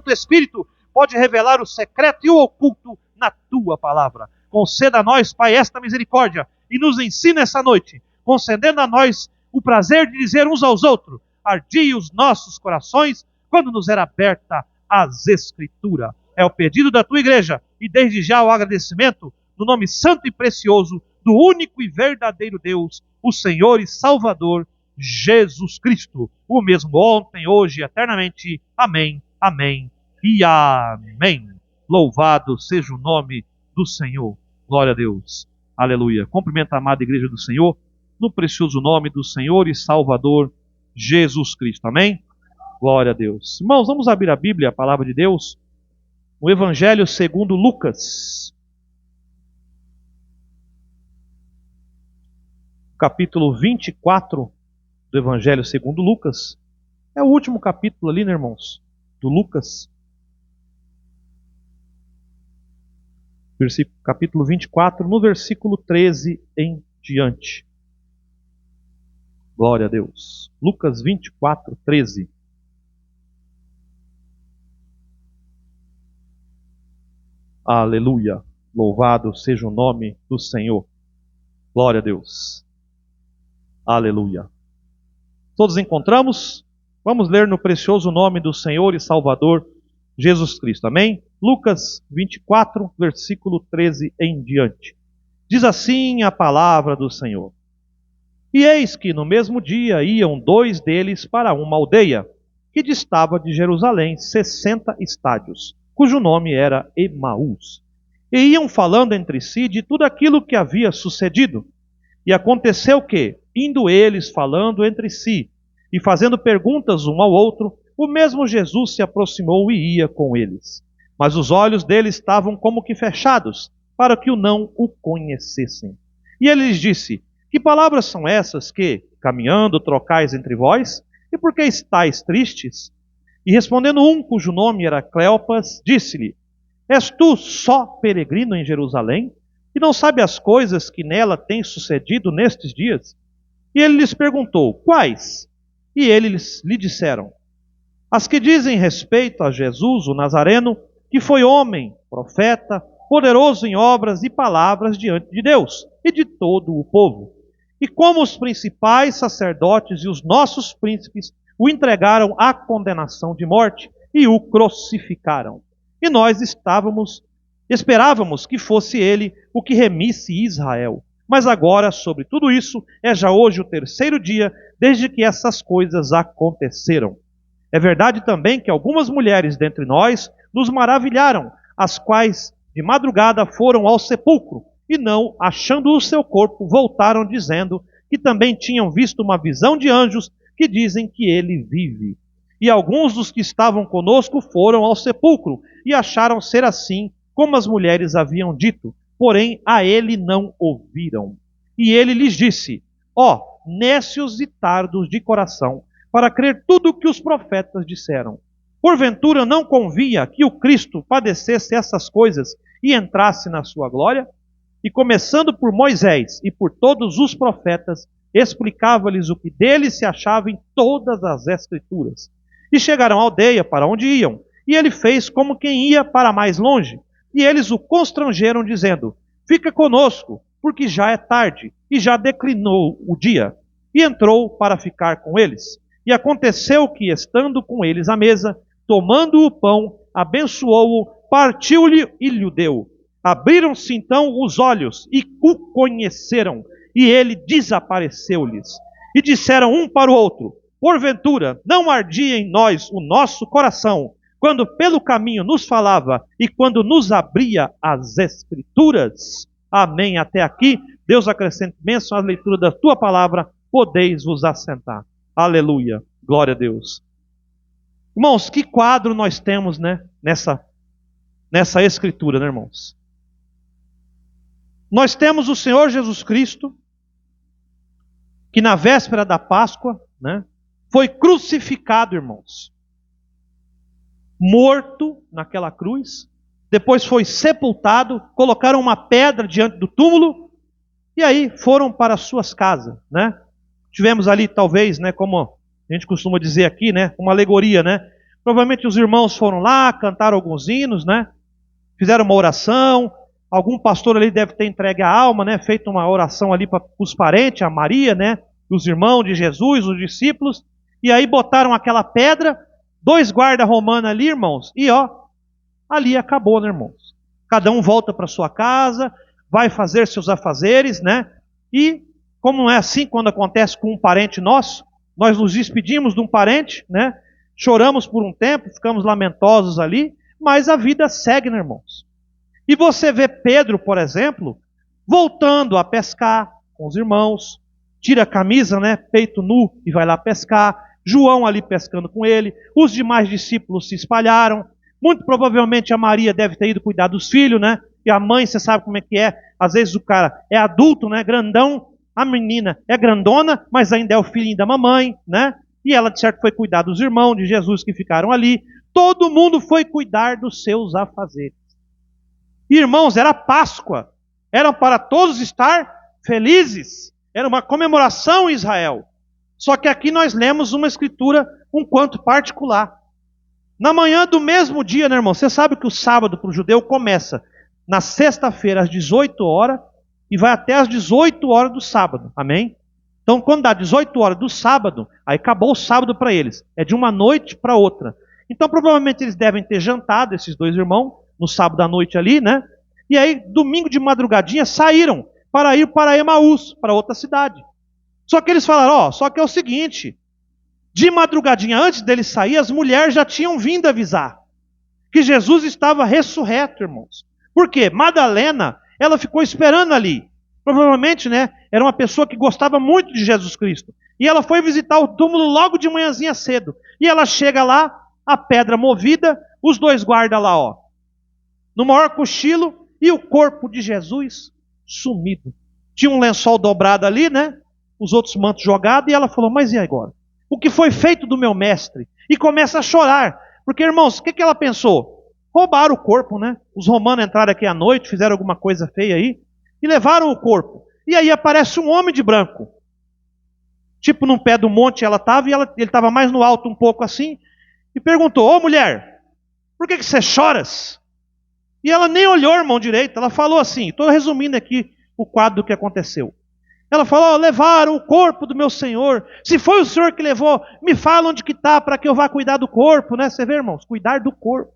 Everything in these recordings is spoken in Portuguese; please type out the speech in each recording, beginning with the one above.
Santo Espírito pode revelar o secreto e o oculto na tua palavra. Conceda a nós, Pai, esta misericórdia e nos ensina essa noite, concedendo a nós o prazer de dizer uns aos outros: ardia os nossos corações quando nos era aberta as Escrituras. É o pedido da tua igreja e desde já o agradecimento no nome santo e precioso do único e verdadeiro Deus, o Senhor e Salvador, Jesus Cristo, o mesmo ontem, hoje e eternamente. Amém, amém e amém. Louvado seja o nome do Senhor. Glória a Deus. Aleluia. Cumprimento a amada igreja do Senhor, no precioso nome do Senhor e Salvador, Jesus Cristo. Amém? Glória a Deus. Irmãos, vamos abrir a Bíblia, a palavra de Deus, no Evangelho segundo Lucas, capítulo 24 do Evangelho segundo Lucas. É o último capítulo ali, né, irmãos? Do Lucas. Capítulo 24, no versículo 13 em diante. Glória a Deus. Lucas 24, 13. Aleluia. Louvado seja o nome do Senhor. Glória a Deus. Aleluia. Todos encontramos? Vamos ler no precioso nome do Senhor e Salvador Jesus Cristo. Amém? Lucas 24, versículo 13 em diante. Diz assim a palavra do Senhor. E eis que no mesmo dia iam dois deles para uma aldeia, que distava de Jerusalém 60 estádios, cujo nome era Emaús. E iam falando entre si de tudo aquilo que havia sucedido. E aconteceu que, indo eles falando entre si, e fazendo perguntas um ao outro, o mesmo Jesus se aproximou e ia com eles. Mas os olhos deles estavam como que fechados, para que não o conhecessem. E ele lhes disse: que palavras são essas que, caminhando, trocais entre vós? E por que estáis tristes? E respondendo um, cujo nome era Cleopas, disse-lhe: és tu só peregrino em Jerusalém, e não sabe as coisas que nela têm sucedido nestes dias? E ele lhes perguntou: quais? E eles lhe disseram: as que dizem respeito a Jesus, o Nazareno, que foi homem, profeta, poderoso em obras e palavras diante de Deus e de todo o povo. E como os principais sacerdotes e os nossos príncipes o entregaram à condenação de morte e o crucificaram. E nós esperávamos que fosse ele o que remisse Israel. Mas agora, sobre tudo isso, é já hoje o terceiro dia desde que essas coisas aconteceram. É verdade também que algumas mulheres dentre nós nos maravilharam, as quais de madrugada foram ao sepulcro e não, achando o seu corpo, voltaram dizendo que também tinham visto uma visão de anjos que dizem que ele vive. E alguns dos que estavam conosco foram ao sepulcro e acharam ser assim como as mulheres haviam dito, porém a ele não ouviram. E ele lhes disse: ó, nécios e tardos de coração, para crer tudo o que os profetas disseram. Porventura não convinha que o Cristo padecesse essas coisas e entrasse na sua glória? E começando por Moisés e por todos os profetas, explicava-lhes o que dele se achava em todas as Escrituras. E chegaram à aldeia para onde iam, e ele fez como quem ia para mais longe. E eles o constrangeram, dizendo: fica conosco, porque já é tarde, e já declinou o dia. E entrou para ficar com eles. E aconteceu que, estando com eles à mesa, tomando o pão, abençoou-o, partiu-lhe e lhe deu. Abriram-se então os olhos e o conheceram, e ele desapareceu-lhes. E disseram um para o outro: porventura não ardia em nós o nosso coração, quando pelo caminho nos falava e quando nos abria as Escrituras? Amém. Até aqui, Deus acrescente bênção à leitura da tua palavra, podeis vos assentar. Aleluia, glória a Deus. Irmãos, que quadro nós temos, né, nessa Escritura, né, irmãos? Nós temos o Senhor Jesus Cristo, que na véspera da Páscoa, né, foi crucificado, irmãos. Morto naquela cruz, depois foi sepultado, colocaram uma pedra diante do túmulo, e aí foram para as suas casas, né? Tivemos ali, talvez, né, como a gente costuma dizer aqui, né, uma alegoria, né? Provavelmente os irmãos foram lá, cantaram alguns hinos, né? Fizeram uma oração. Algum pastor ali deve ter entregue a alma, né? Feito uma oração ali para os parentes, a Maria, né? Os irmãos de Jesus, os discípulos. E aí botaram aquela pedra, 2 guardas romanos ali, irmãos. E ali acabou, né, irmãos? Cada um volta para sua casa, vai fazer seus afazeres, né? E como não é assim quando acontece com um parente nosso, nós nos despedimos de um parente, né? Choramos por um tempo, ficamos lamentosos ali, mas a vida segue, né, irmãos? E você vê Pedro, por exemplo, voltando a pescar com os irmãos, tira a camisa, né, peito nu e vai lá pescar. João ali pescando com ele. Os demais discípulos se espalharam. Muito provavelmente a Maria deve ter ido cuidar dos filhos, né? E a mãe, você sabe como é que é. Às vezes o cara é adulto, né, grandão. A menina é grandona, mas ainda é o filhinho da mamãe, né? E ela, de certo, foi cuidar dos irmãos de Jesus que ficaram ali. Todo mundo foi cuidar dos seus afazeres. Irmãos, era Páscoa. Eram para todos estar felizes. Era uma comemoração em Israel. Só que aqui nós lemos uma escritura um quanto particular. Na manhã do mesmo dia, né, irmão? Você sabe que o sábado para o judeu começa na sexta-feira às 18 horas e vai até às 18 horas do sábado. Amém? Então, quando dá 18 horas do sábado, aí acabou o sábado para eles. É de uma noite para outra. Então, provavelmente eles devem ter jantado, esses 2 irmãos, no sábado à noite ali, né? E aí, domingo de madrugadinha, saíram para ir para Emaús, para outra cidade. Só que eles falaram, só que é o seguinte, de madrugadinha, antes deles sair, as mulheres já tinham vindo avisar que Jesus estava ressurreto, irmãos. Por quê? Madalena, ela ficou esperando ali. Provavelmente, né, era uma pessoa que gostava muito de Jesus Cristo. E ela foi visitar o túmulo logo de manhãzinha cedo. E ela chega lá, a pedra movida, os 2 guardas lá, no maior cochilo, e o corpo de Jesus sumido. Tinha um lençol dobrado ali, né? Os outros mantos jogados, e ela falou, mas e agora? O que foi feito do meu mestre? E começa a chorar. Porque, irmãos, o que ela pensou? Roubaram o corpo, né? Os romanos entraram aqui à noite, fizeram alguma coisa feia aí, e levaram o corpo. E aí aparece um homem de branco. Tipo, num pé do monte ela estava, e ele estava mais no alto um pouco assim, e perguntou, ô mulher, por que você choras? E ela nem olhou, irmão, direito. Ela falou assim, estou resumindo aqui o quadro do que aconteceu. Ela falou, levaram o corpo do meu Senhor. Se foi o Senhor que levou, me fala onde que está para que eu vá cuidar do corpo, né? Você vê, irmãos, cuidar do corpo.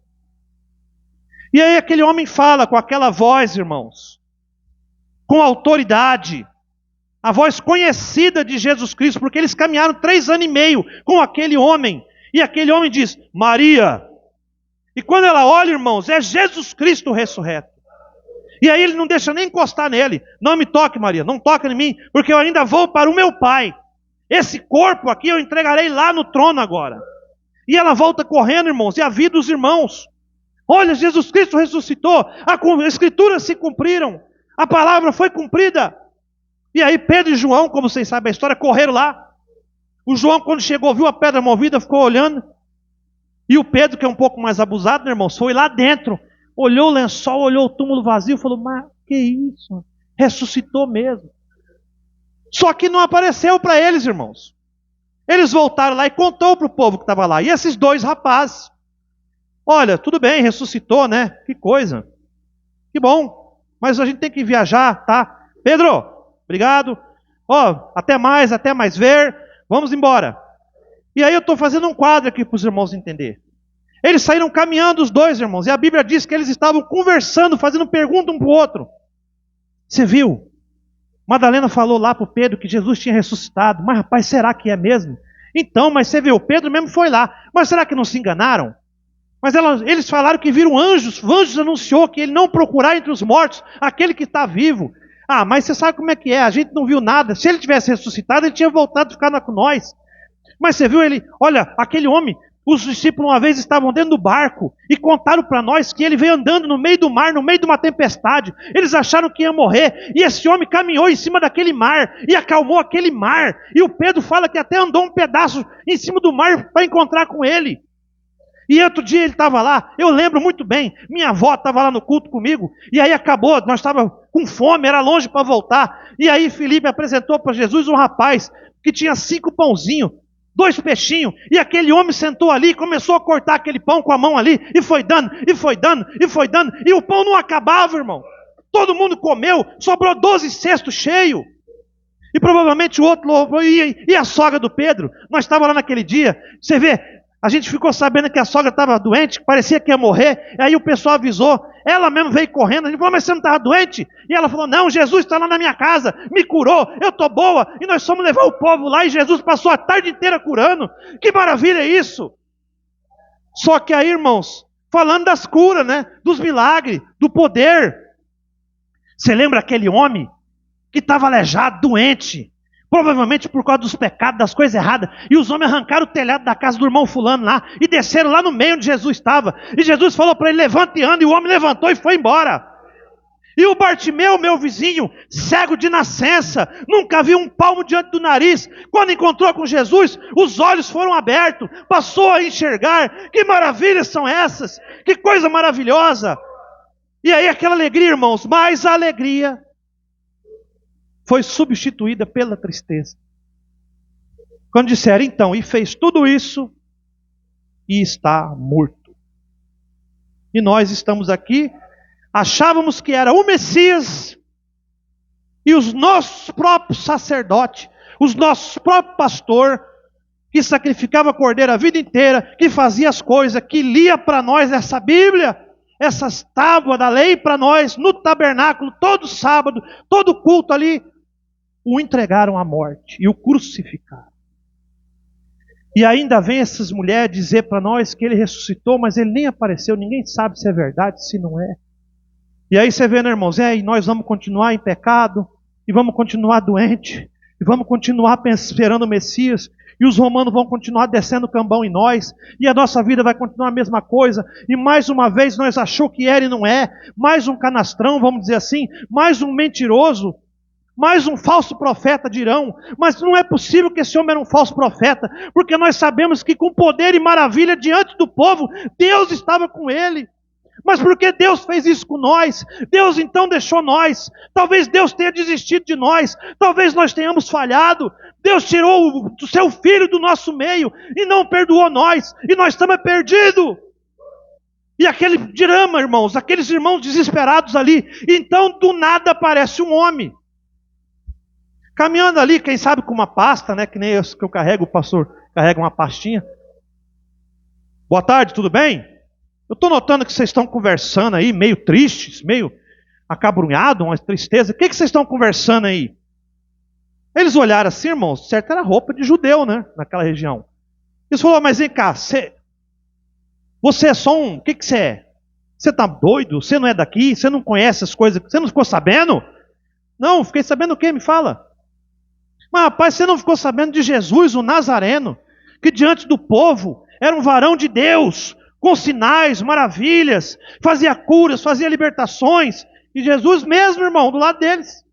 E aí aquele homem fala com aquela voz, irmãos, com autoridade, a voz conhecida de Jesus Cristo, porque eles caminharam 3 anos e meio com aquele homem. E aquele homem diz, Maria. E quando ela olha, irmãos, é Jesus Cristo ressurreto. E aí ele não deixa nem encostar nele. Não me toque, Maria, não toque em mim, porque eu ainda vou para o meu Pai. Esse corpo aqui eu entregarei lá no trono agora. E ela volta correndo, irmãos, e avisa os irmãos. Olha, Jesus Cristo ressuscitou, as escrituras se cumpriram, a palavra foi cumprida. E aí Pedro e João, como vocês sabem a história, correram lá. O João, quando chegou, viu a pedra movida, ficou olhando. E o Pedro, que é um pouco mais abusado, né, irmãos, foi lá dentro. Olhou o lençol, olhou o túmulo vazio, falou, mas que isso? Ressuscitou mesmo. Só que não apareceu para eles, irmãos. Eles voltaram lá e contou para o povo que estava lá. E esses 2 rapazes, olha, tudo bem, ressuscitou, né? Que coisa. Que bom. Mas a gente tem que viajar, tá? Pedro, obrigado. Até mais ver. Vamos embora. E aí eu estou fazendo um quadro aqui para os irmãos entenderem. Eles saíram caminhando os 2, irmãos, e a Bíblia diz que eles estavam conversando, fazendo pergunta um para o outro. Você viu? Madalena falou lá para o Pedro que Jesus tinha ressuscitado. Mas rapaz, será que é mesmo? Então, mas você viu, o Pedro mesmo foi lá. Mas será que não se enganaram? Mas eles falaram que viram anjos. O anjo anunciou que ele não procurar entre os mortos aquele que está vivo. Ah, mas você sabe como é que é, a gente não viu nada. Se ele tivesse ressuscitado, ele tinha voltado a ficar com nós. Mas você viu ele, olha, aquele homem, os discípulos uma vez estavam dentro do barco e contaram para nós que ele veio andando no meio do mar, no meio de uma tempestade. Eles acharam que ia morrer e esse homem caminhou em cima daquele mar e acalmou aquele mar. E o Pedro fala que até andou um pedaço em cima do mar para encontrar com ele. E outro dia ele estava lá, eu lembro muito bem, minha avó estava lá no culto comigo, e aí acabou, nós estávamos com fome, era longe para voltar. E aí Felipe apresentou para Jesus um rapaz que tinha 5 pãozinhos. 2 peixinhos, e aquele homem sentou ali, começou a cortar aquele pão com a mão ali, e foi dando, e foi dando, e foi dando, e o pão não acabava, irmão. Todo mundo comeu, sobrou 12 cestos cheios. E provavelmente o outro louvou, e a sogra do Pedro? Nós estávamos lá naquele dia, você vê, a gente ficou sabendo que a sogra estava doente, parecia que ia morrer, e aí o pessoal avisou, ela mesmo veio correndo, a gente falou, mas você não estava doente? E ela falou, não, Jesus está lá na minha casa, me curou, eu estou boa, e nós fomos levar o povo lá, e Jesus passou a tarde inteira curando. Que maravilha é isso! Só que aí, irmãos, falando das curas, né, dos milagres, do poder, você lembra aquele homem que estava aleijado, doente, provavelmente por causa dos pecados, das coisas erradas, e os homens arrancaram o telhado da casa do irmão fulano lá, e desceram lá no meio onde Jesus estava, e Jesus falou para ele, levanta e anda, e o homem levantou e foi embora. E o Bartimeu, meu vizinho, cego de nascença, nunca viu um palmo diante do nariz, quando encontrou com Jesus, os olhos foram abertos, passou a enxergar. Que maravilhas são essas, que coisa maravilhosa. E aí aquela alegria, irmãos, mas a alegria foi substituída pela tristeza. Quando disseram, então, e fez tudo isso, e está morto. E nós estamos aqui, achávamos que era o Messias, e os nossos próprios sacerdotes, os nossos próprios pastores, que sacrificava cordeiro a vida inteira, que fazia as coisas, que lia para nós essa Bíblia, essas tábuas da lei para nós, no tabernáculo, todo sábado, todo culto ali, o entregaram à morte e o crucificaram. E ainda vem essas mulheres dizer para nós que ele ressuscitou, mas ele nem apareceu, ninguém sabe se é verdade, se não é. E aí você vê, né, irmãos, e nós vamos continuar em pecado, e vamos continuar doente, e vamos continuar esperando o Messias, e os romanos vão continuar descendo cambão em nós, e a nossa vida vai continuar a mesma coisa, e mais uma vez nós achou que era e não é, mais um canastrão, vamos dizer assim, mais um mentiroso, mais um falso profeta dirão, mas não é possível que esse homem era um falso profeta, porque nós sabemos que com poder e maravilha diante do povo, Deus estava com ele. Mas porque Deus fez isso com nós? Deus então deixou nós. Talvez Deus tenha desistido de nós. Talvez nós tenhamos falhado. Deus tirou o seu filho do nosso meio e não perdoou nós. E nós estamos perdidos. E aquele drama, irmãos, aqueles irmãos desesperados ali. Então do nada aparece um homem. Caminhando ali, quem sabe com uma pasta, né? Que nem esse que eu carrego, o pastor carrega uma pastinha. Boa tarde, tudo bem? Eu estou notando que vocês estão conversando aí, meio tristes, meio acabrunhados, uma tristeza. O que vocês estão conversando aí? Eles olharam assim, irmãos, certo era roupa de judeu, né? Naquela região. Eles falaram, mas vem cá, você é só um... O que você é? Você está doido? Você não é daqui? Você não conhece as coisas? Você não ficou sabendo? Não, fiquei sabendo o quê? Me fala. Mas rapaz, você não ficou sabendo de Jesus, o Nazareno, que diante do povo era um varão de Deus, com sinais, maravilhas, fazia curas, fazia libertações, e Jesus mesmo, irmão, do lado deles.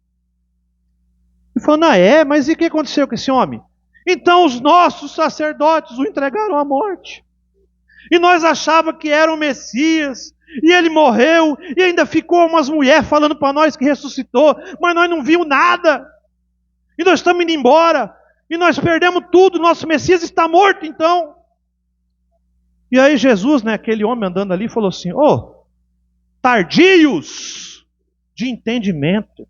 E falou, mas e o que aconteceu com esse homem? Então os nossos sacerdotes o entregaram à morte. E nós achávamos que era o Messias, e ele morreu, e ainda ficou umas mulheres falando para nós que ressuscitou, mas nós não vimos nada. E nós estamos indo embora, e nós perdemos tudo, nosso Messias está morto então. E aí Jesus, né, aquele homem andando ali, falou assim, tardios de entendimento,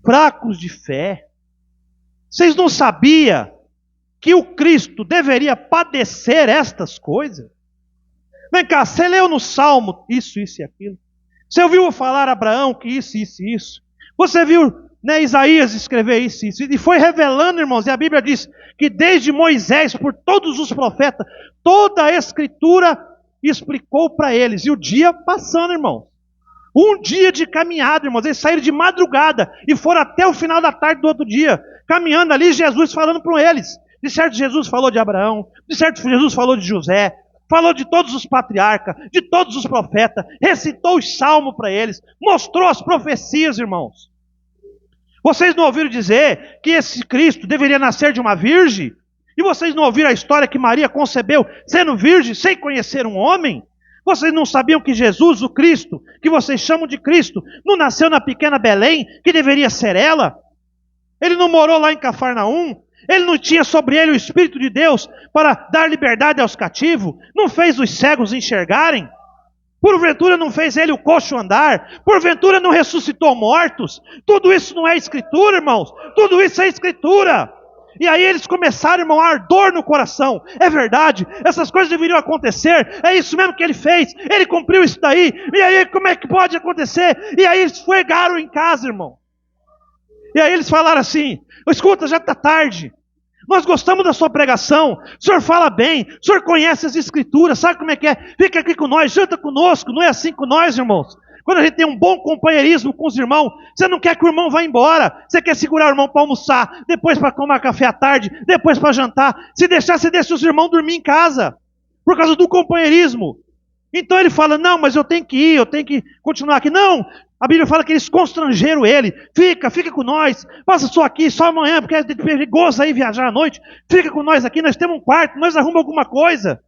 fracos de fé, vocês não sabiam que o Cristo deveria padecer estas coisas? Vem cá, você leu no Salmo isso, isso e aquilo? Você ouviu falar a Abraão que isso, isso e isso? Você viu, né, Isaías escrever isso, isso? E foi revelando, irmãos, e a Bíblia diz que desde Moisés, por todos os profetas, toda a Escritura explicou para eles. E o dia passando, irmãos. Um dia de caminhada, irmãos. Eles saíram de madrugada e foram até o final da tarde do outro dia, caminhando ali, Jesus falando para eles. De certo, Jesus falou de Abraão, de certo, Jesus falou de José, falou de todos os patriarcas, de todos os profetas, recitou os salmos para eles, mostrou as profecias, irmãos. Vocês não ouviram dizer que esse Cristo deveria nascer de uma virgem? E vocês não ouviram a história que Maria concebeu sendo virgem, sem conhecer um homem? Vocês não sabiam que Jesus, o Cristo, que vocês chamam de Cristo, não nasceu na pequena Belém, que deveria ser ela? Ele não morou lá em Cafarnaum? Ele não tinha sobre ele o Espírito de Deus para dar liberdade aos cativos? Não fez os cegos enxergarem? Porventura não fez ele o coxo andar? Porventura não ressuscitou mortos? Tudo isso não é Escritura, irmãos? Tudo isso é Escritura. E aí eles começaram, irmão, a ardor no coração. É verdade, essas coisas deveriam acontecer. É isso mesmo que ele fez. Ele cumpriu isso daí. E aí como é que pode acontecer? E aí eles fuegaram em casa, irmão. E aí eles falaram assim: escuta, já está tarde. Nós gostamos da sua pregação. O senhor fala bem. O senhor conhece as Escrituras. Sabe como é que é? Fica aqui com nós, janta conosco. Não é assim com nós, irmãos? Quando a gente tem um bom companheirismo com os irmãos, você não quer que o irmão vá embora. Você quer segurar o irmão para almoçar, depois para tomar café à tarde, depois para jantar. Se deixar, você deixa os irmãos dormir em casa. Por causa do companheirismo. Então ele fala: não, mas eu tenho que ir, eu tenho que continuar aqui. Não, a Bíblia fala que eles constrangeram ele. Fica com nós, passa só aqui, só amanhã, porque é perigoso aí viajar à noite. Fica com nós aqui, nós temos um quarto, nós arrumamos alguma coisa.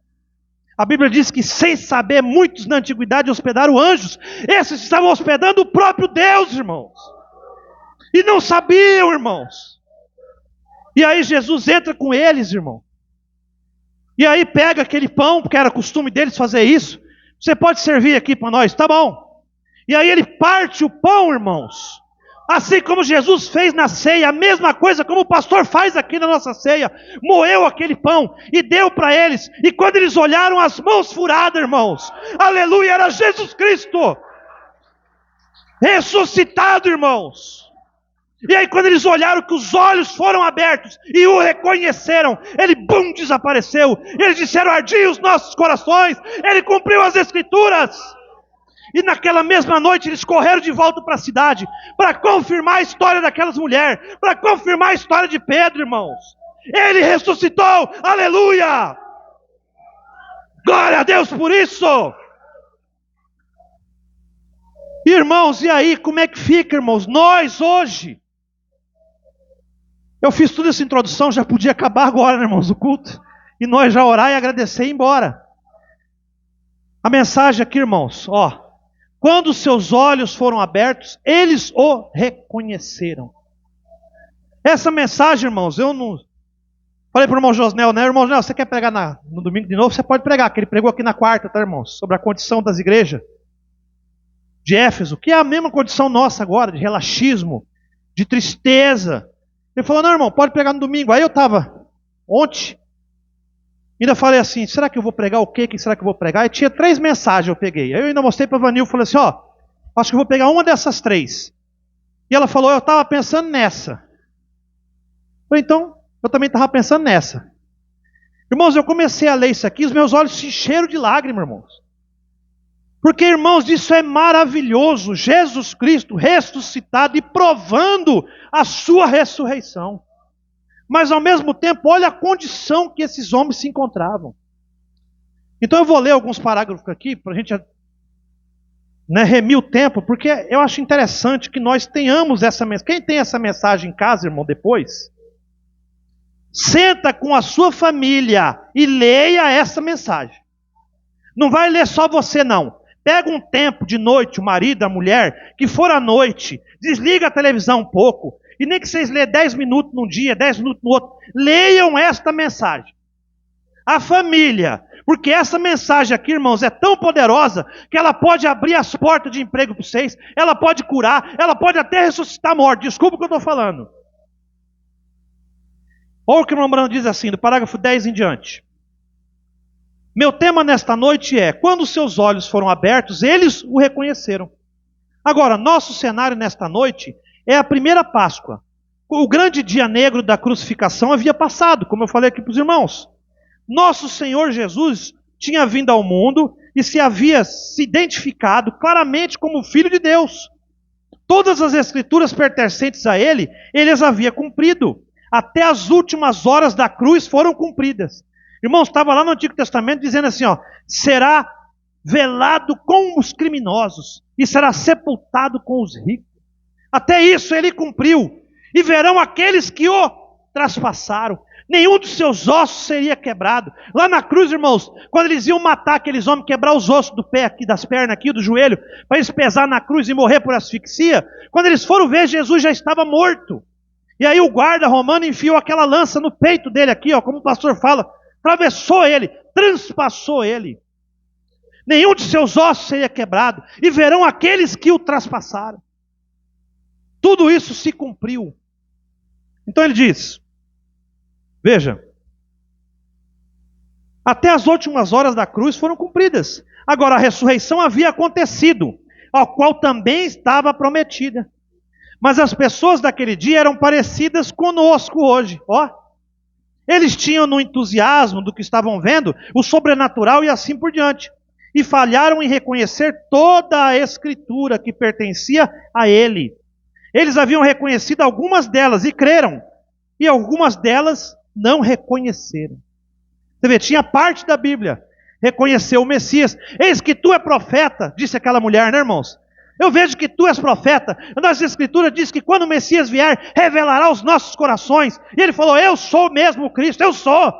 A Bíblia diz que sem saber, muitos na antiguidade hospedaram anjos. Esses estavam hospedando o próprio Deus, irmãos. E não sabiam, irmãos. E aí Jesus entra com eles, irmão. E aí pega aquele pão, porque era costume deles fazer isso. Você pode servir aqui para nós, tá bom. E aí ele parte o pão, irmãos. Assim como Jesus fez na ceia, a mesma coisa como o pastor faz aqui na nossa ceia. Moeu aquele pão e deu para eles. E quando eles olharam, as mãos furadas, irmãos. Aleluia, era Jesus Cristo. Ressuscitado, irmãos. E aí quando eles olharam, que os olhos foram abertos e o reconheceram, ele desapareceu. Eles disseram: ardia os nossos corações. Ele cumpriu as Escrituras. E naquela mesma noite eles correram de volta para a cidade, para confirmar a história daquelas mulheres, para confirmar a história de Pedro, irmãos. Ele ressuscitou, aleluia! Glória a Deus por isso! Irmãos, e aí, como é que fica, irmãos? Nós hoje, eu fiz toda essa introdução, já podia acabar agora, né, irmãos, o culto, e nós já orar e agradecer e ir embora. A mensagem aqui, irmãos, ó. Quando seus olhos foram abertos, eles o reconheceram. Essa mensagem, irmãos, eu não... Falei para o irmão Josnel, né? Irmão Josnel, você quer pregar no domingo de novo? Você pode pregar, que ele pregou aqui na quarta, tá, irmãos? Sobre a condição das igrejas de Éfeso, que é a mesma condição nossa agora, de relaxismo, de tristeza. Ele falou: não, irmão, pode pregar no domingo. Aí eu estava, ontem, ainda falei assim: será que eu vou pregar o quê? Que será que eu vou pregar? E tinha 3 mensagens eu peguei. Aí eu ainda mostrei para a Vanil, falei assim: ó, acho que eu vou pegar uma dessas 3. E ela falou: eu estava pensando nessa. Eu falei: então, eu também estava pensando nessa. Irmãos, eu comecei a ler isso aqui, os meus olhos se encheram de lágrimas, irmãos. Porque, irmãos, isso é maravilhoso. Jesus Cristo ressuscitado e provando a sua ressurreição. Mas ao mesmo tempo, olha a condição que esses homens se encontravam. Então eu vou ler alguns parágrafos aqui, para a gente remir o tempo, porque eu acho interessante que nós tenhamos essa mensagem. Quem tem essa mensagem em casa, irmão, depois, senta com a sua família e leia essa mensagem. Não vai ler só você, não. Pega um tempo de noite, o marido, a mulher, que for à noite, desliga a televisão um pouco, e nem que vocês leiam 10 minutos num dia, 10 minutos no outro, leiam esta mensagem. A família, porque essa mensagem aqui, irmãos, é tão poderosa, que ela pode abrir as portas de emprego para vocês, ela pode curar, ela pode até ressuscitar a morte. Desculpa o que eu estou falando. Olha o que o irmão Brando diz assim, do parágrafo 10 em diante. Meu tema nesta noite é: quando seus olhos foram abertos, eles o reconheceram. Agora, nosso cenário nesta noite é a primeira Páscoa. O grande dia negro da crucificação havia passado, como eu falei aqui para os irmãos. Nosso Senhor Jesus tinha vindo ao mundo e havia se identificado claramente como Filho de Deus. Todas as escrituras pertencentes a Ele, Ele as havia cumprido. Até as últimas horas da cruz foram cumpridas. Irmãos, estava lá no Antigo Testamento dizendo assim, ó: será velado com os criminosos e será sepultado com os ricos. Até isso ele cumpriu. E verão aqueles que o traspassaram. Nenhum dos seus ossos seria quebrado. Lá na cruz, irmãos, quando eles iam matar aqueles homens, quebrar os ossos do pé aqui, das pernas aqui, do joelho, para eles pesar na cruz e morrer por asfixia, quando eles foram ver, Jesus já estava morto. E aí o guarda romano enfiou aquela lança no peito dele aqui, ó, como o pastor fala, atravessou ele, transpassou ele. Nenhum de seus ossos seria quebrado, e verão aqueles que o traspassaram. Tudo isso se cumpriu. Então ele diz, veja, até as últimas horas da cruz foram cumpridas. Agora a ressurreição havia acontecido, ao qual também estava prometida. Mas as pessoas daquele dia eram parecidas conosco hoje, ó. Eles tinham no entusiasmo do que estavam vendo o sobrenatural e assim por diante. E falharam em reconhecer toda a escritura que pertencia a ele. Eles haviam reconhecido algumas delas e creram, e algumas delas não reconheceram. Você vê, tinha parte da Bíblia, reconheceu o Messias. Eis que tu é profeta, disse aquela mulher, né, irmãos? Eu vejo que tu és profeta. Nas escrituras diz que quando o Messias vier, revelará os nossos corações. E ele falou, eu sou mesmo o Cristo, eu sou.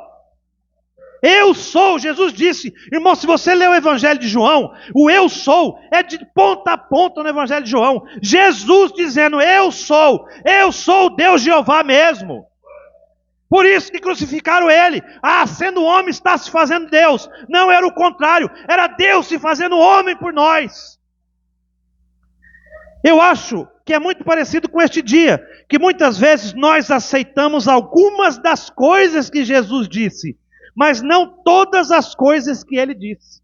Eu sou, Jesus disse. Irmão, se você ler o Evangelho de João, o eu sou é de ponta a ponta no Evangelho de João. Jesus dizendo, eu sou o Deus Jeová mesmo. Por isso que crucificaram ele. Ah, sendo homem está se fazendo Deus. Não, era o contrário. Era Deus se fazendo homem por nós. Eu acho que é muito parecido com este dia, que muitas vezes nós aceitamos algumas das coisas que Jesus disse, mas não todas as coisas que ele disse.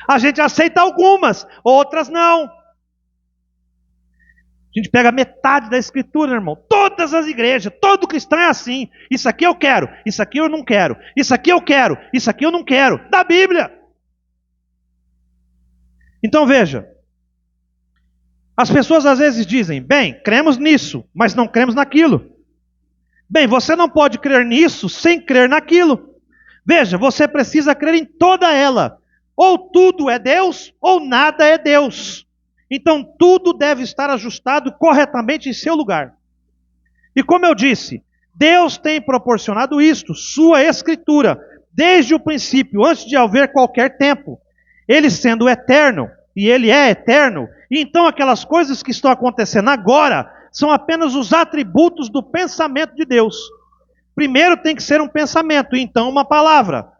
A gente aceita algumas, outras não. A gente pega metade da escritura, irmão. Todas as igrejas, todo cristão é assim. Isso aqui eu quero, isso aqui eu não quero. Isso aqui eu quero, isso aqui eu não quero. Da Bíblia. Então veja. As pessoas às vezes dizem, bem, cremos nisso, mas não cremos naquilo. Bem, você não pode crer nisso sem crer naquilo. Veja, você precisa crer em toda ela. Ou tudo é Deus, ou nada é Deus. Então tudo deve estar ajustado corretamente em seu lugar. E como eu disse, Deus tem proporcionado isto, sua escritura, desde o princípio, antes de haver qualquer tempo. Ele sendo eterno, e ele é eterno, e então aquelas coisas que estão acontecendo agora são apenas os atributos do pensamento de Deus. Primeiro tem que ser um pensamento, e então uma palavra.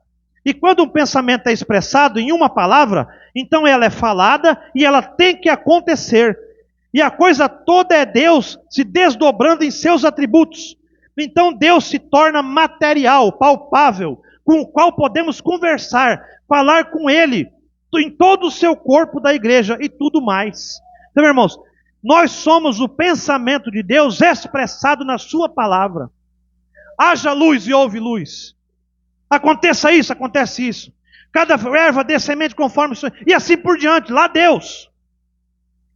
E quando um pensamento é expressado em uma palavra, então ela é falada e ela tem que acontecer. E a coisa toda é Deus se desdobrando em seus atributos. Então Deus se torna material, palpável, com o qual podemos conversar, falar com Ele, em todo o seu corpo da igreja e tudo mais. Então, irmãos, nós somos o pensamento de Deus expressado na sua palavra. Haja luz e houve luz. Aconteça isso, acontece isso. Cada erva dê semente conforme o Senhor. E assim por diante, lá Deus.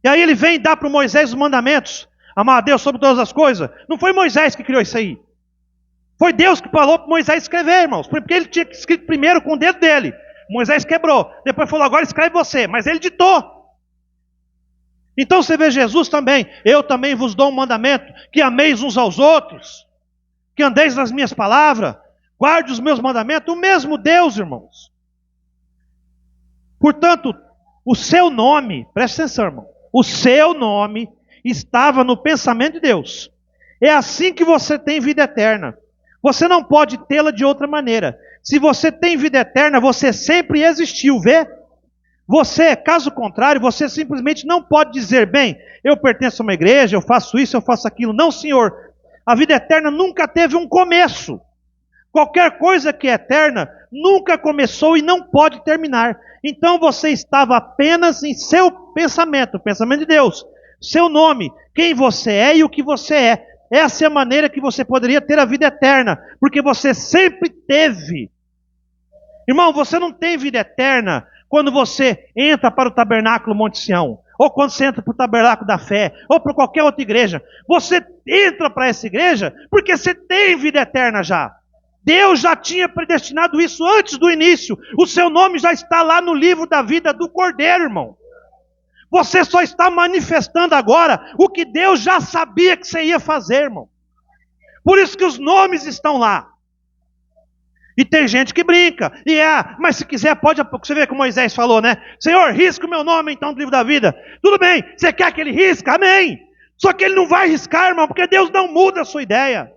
E aí ele vem dar para Moisés os mandamentos. Amar a Deus sobre todas as coisas. Não foi Moisés que criou isso aí. Foi Deus que falou para Moisés escrever, irmãos. Porque ele tinha escrito primeiro com o dedo dele. Moisés quebrou. Depois falou, agora escreve você. Mas ele ditou. Então você vê Jesus também. Eu também vos dou um mandamento. Que ameis uns aos outros. Que andeis nas minhas palavras. Guarde os meus mandamentos. O mesmo Deus, irmãos. Portanto, o seu nome, presta atenção, irmão. O seu nome estava no pensamento de Deus. É assim que você tem vida eterna. Você não pode tê-la de outra maneira. Se você tem vida eterna, você sempre existiu, vê? Você, caso contrário, você simplesmente não pode dizer, bem, eu pertenço a uma igreja, eu faço isso, eu faço aquilo. Não, Senhor. A vida eterna nunca teve um começo. Qualquer coisa que é eterna nunca começou e não pode terminar. Então você estava apenas em seu pensamento, o pensamento de Deus. Seu nome, quem você é e o que você é. Essa é a maneira que você poderia ter a vida eterna, porque você sempre teve. Irmão, você não tem vida eterna quando você entra para o tabernáculo Monte Sião, ou quando você entra para o tabernáculo da fé, ou para qualquer outra igreja. Você entra para essa igreja porque você tem vida eterna já. Deus já tinha predestinado isso antes do início. O seu nome já está lá no livro da vida do Cordeiro, irmão. Você só está manifestando agora o que Deus já sabia que você ia fazer, irmão. Por isso que os nomes estão lá. E tem gente que brinca. Mas se quiser pode... Você vê que Moisés falou, né? Senhor, risca o meu nome então no livro da vida. Tudo bem, você quer que ele risca? Amém. Só que ele não vai arriscar, irmão, porque Deus não muda a sua ideia.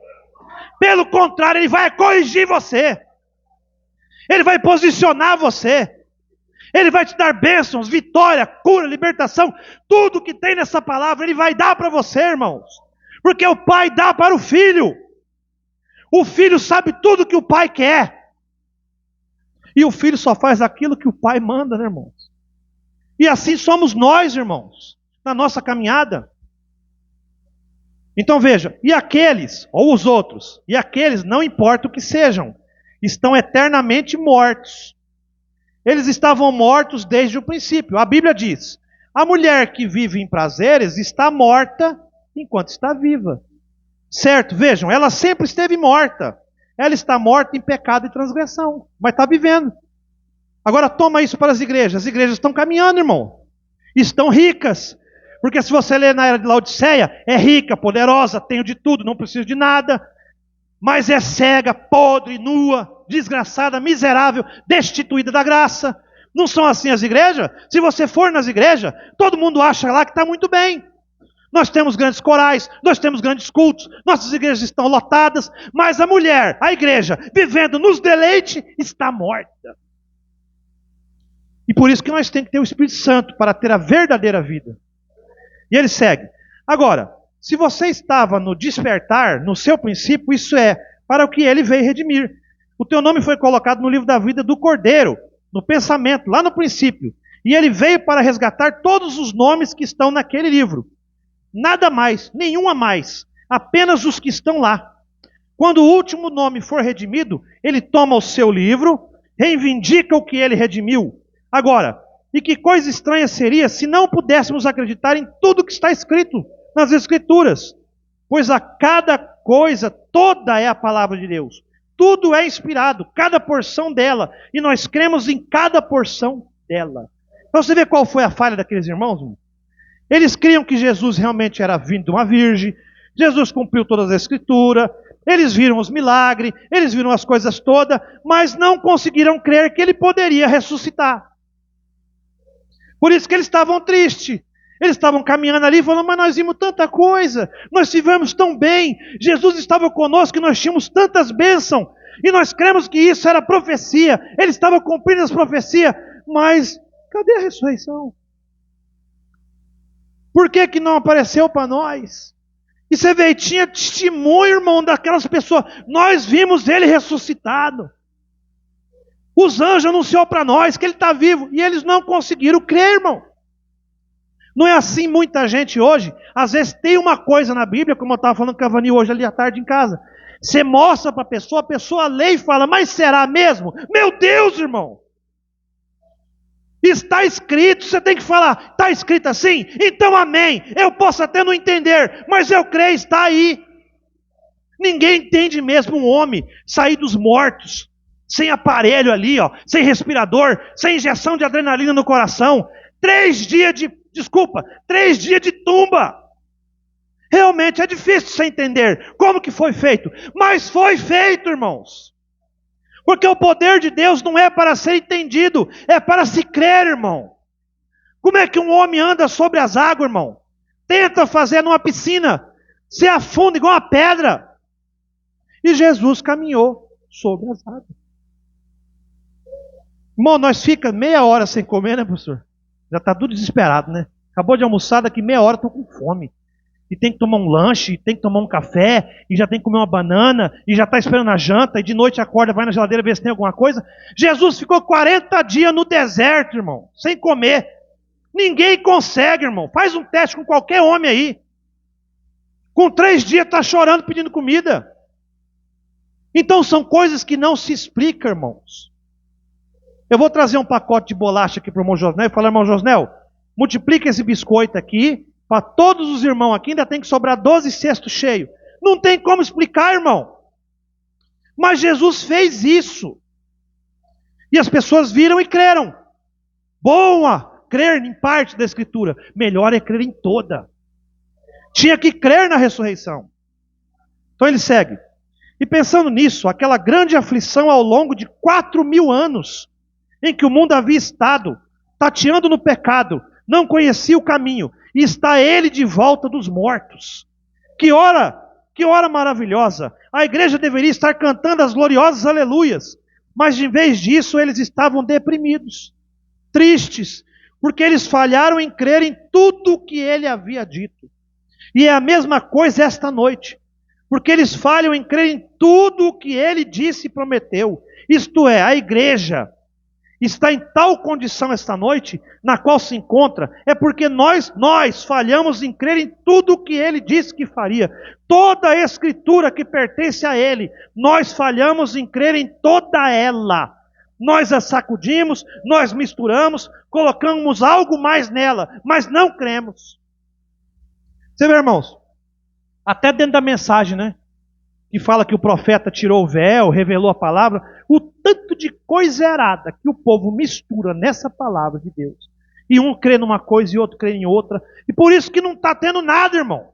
Pelo contrário, ele vai corrigir você. Ele vai posicionar você. Ele vai te dar bênçãos, vitória, cura, libertação. Tudo que tem nessa palavra, ele vai dar para você, irmãos. Porque o pai dá para o filho. O filho sabe tudo que o pai quer. E o filho só faz aquilo que o pai manda, né, irmãos? E assim somos nós, irmãos, na nossa caminhada. Então veja, e aqueles, ou os outros, e aqueles, não importa o que sejam, estão eternamente mortos. Eles estavam mortos desde o princípio. A Bíblia diz, a mulher que vive em prazeres está morta enquanto está viva. Certo, vejam, ela sempre esteve morta. Ela está morta em pecado e transgressão, mas está vivendo. Agora toma isso para as igrejas estão caminhando, irmão. Estão ricas. Porque se você ler na era de Laodiceia, é rica, poderosa, tenho de tudo, não preciso de nada. Mas é cega, podre, nua, desgraçada, miserável, destituída da graça. Não são assim as igrejas? Se você for nas igrejas, todo mundo acha lá que está muito bem. Nós temos grandes corais, nós temos grandes cultos, nossas igrejas estão lotadas, mas a mulher, a igreja, vivendo nos deleites, está morta. E por isso que nós temos que ter o Espírito Santo para ter a verdadeira vida. E ele segue. Agora, se você estava no despertar, no seu princípio, isso é para o que ele veio redimir. O teu nome foi colocado no livro da vida do Cordeiro, no pensamento, lá no princípio. E ele veio para resgatar todos os nomes que estão naquele livro. Nada mais, nenhum a mais, apenas os que estão lá. Quando o último nome for redimido, ele toma o seu livro, reivindica o que ele redimiu. Agora, e que coisa estranha seria se não pudéssemos acreditar em tudo que está escrito nas Escrituras. Pois a cada coisa, toda é a palavra de Deus. Tudo é inspirado, cada porção dela. E nós cremos em cada porção dela. Então você vê qual foi a falha daqueles irmãos? Eles criam que Jesus realmente era vindo de uma virgem. Jesus cumpriu todas as Escrituras. Eles viram os milagres, eles viram as coisas todas, mas não conseguiram crer que ele poderia ressuscitar. Por isso que eles estavam tristes. Eles estavam caminhando ali falando, mas nós vimos tanta coisa, nós vivemos tão bem, Jesus estava conosco e nós tínhamos tantas bênçãos, e nós cremos que isso era profecia, ele estava cumprindo as profecias, mas cadê a ressurreição? Por que que não apareceu para nós? E você vê, tinha testemunho, irmão, daquelas pessoas, nós vimos ele ressuscitado. Os anjos anunciou para nós que ele está vivo, e eles não conseguiram crer, irmão. Não é assim muita gente hoje? Às vezes tem uma coisa na Bíblia, como eu estava falando com a Vani hoje ali à tarde em casa. Você mostra para a pessoa lê e fala, mas será mesmo? Meu Deus, irmão! Está escrito, você tem que falar, está escrito assim? Então amém. Eu posso até não entender, mas eu creio, está aí. Ninguém entende mesmo um homem sair dos mortos, sem aparelho ali, ó, sem respirador, sem injeção de adrenalina no coração. 3 dias de tumba. Realmente é difícil você entender como que foi feito. Mas foi feito, irmãos. Porque o poder de Deus não é para ser entendido, é para se crer, irmão. Como é que um homem anda sobre as águas, irmão? Tenta fazer numa piscina, se afunda igual uma pedra. E Jesus caminhou sobre as águas. Irmão, nós fica meia hora sem comer, né, professor? Já está tudo desesperado, né? Acabou de almoçar, daqui meia hora estou com fome. E tem que tomar um lanche, tem que tomar um café, e já tem que comer uma banana, e já está esperando a janta, e de noite acorda, vai na geladeira ver se tem alguma coisa. Jesus ficou 40 dias no deserto, irmão, sem comer. Ninguém consegue, irmão. Faz um teste com qualquer homem aí. Com 3 dias está chorando pedindo comida. Então são coisas que não se explicam, irmãos. Eu vou trazer um pacote de bolacha aqui para o irmão Josnel e falar, irmão Josnel, multiplica esse biscoito aqui, para todos os irmãos aqui, ainda tem que sobrar 12 cestos cheios. Não tem como explicar, irmão. Mas Jesus fez isso. E as pessoas viram e creram. Boa, crer em parte da Escritura. Melhor é crer em toda. Tinha que crer na ressurreição. Então ele segue. E pensando nisso, aquela grande aflição ao longo de 4.000 anos, em que o mundo havia estado tateando no pecado, não conhecia o caminho, e está ele de volta dos mortos. Que hora maravilhosa! A igreja deveria estar cantando as gloriosas aleluias, mas em vez disso eles estavam deprimidos, tristes, porque eles falharam em crer em tudo o que ele havia dito. E é a mesma coisa esta noite, porque eles falham em crer em tudo o que ele disse e prometeu. Isto é, a igreja está em tal condição esta noite, na qual se encontra, é porque nós falhamos em crer em tudo o que ele disse que faria. Toda a escritura que pertence a ele, nós falhamos em crer em toda ela. Nós a sacudimos, nós misturamos, colocamos algo mais nela, mas não cremos. Você vê, irmãos, até dentro da mensagem, né? Que fala que o profeta tirou o véu, revelou a palavra, o tanto de coisa errada que o povo mistura nessa palavra de Deus. E um crê numa coisa e outro crê em outra. E por isso que não está tendo nada, irmão.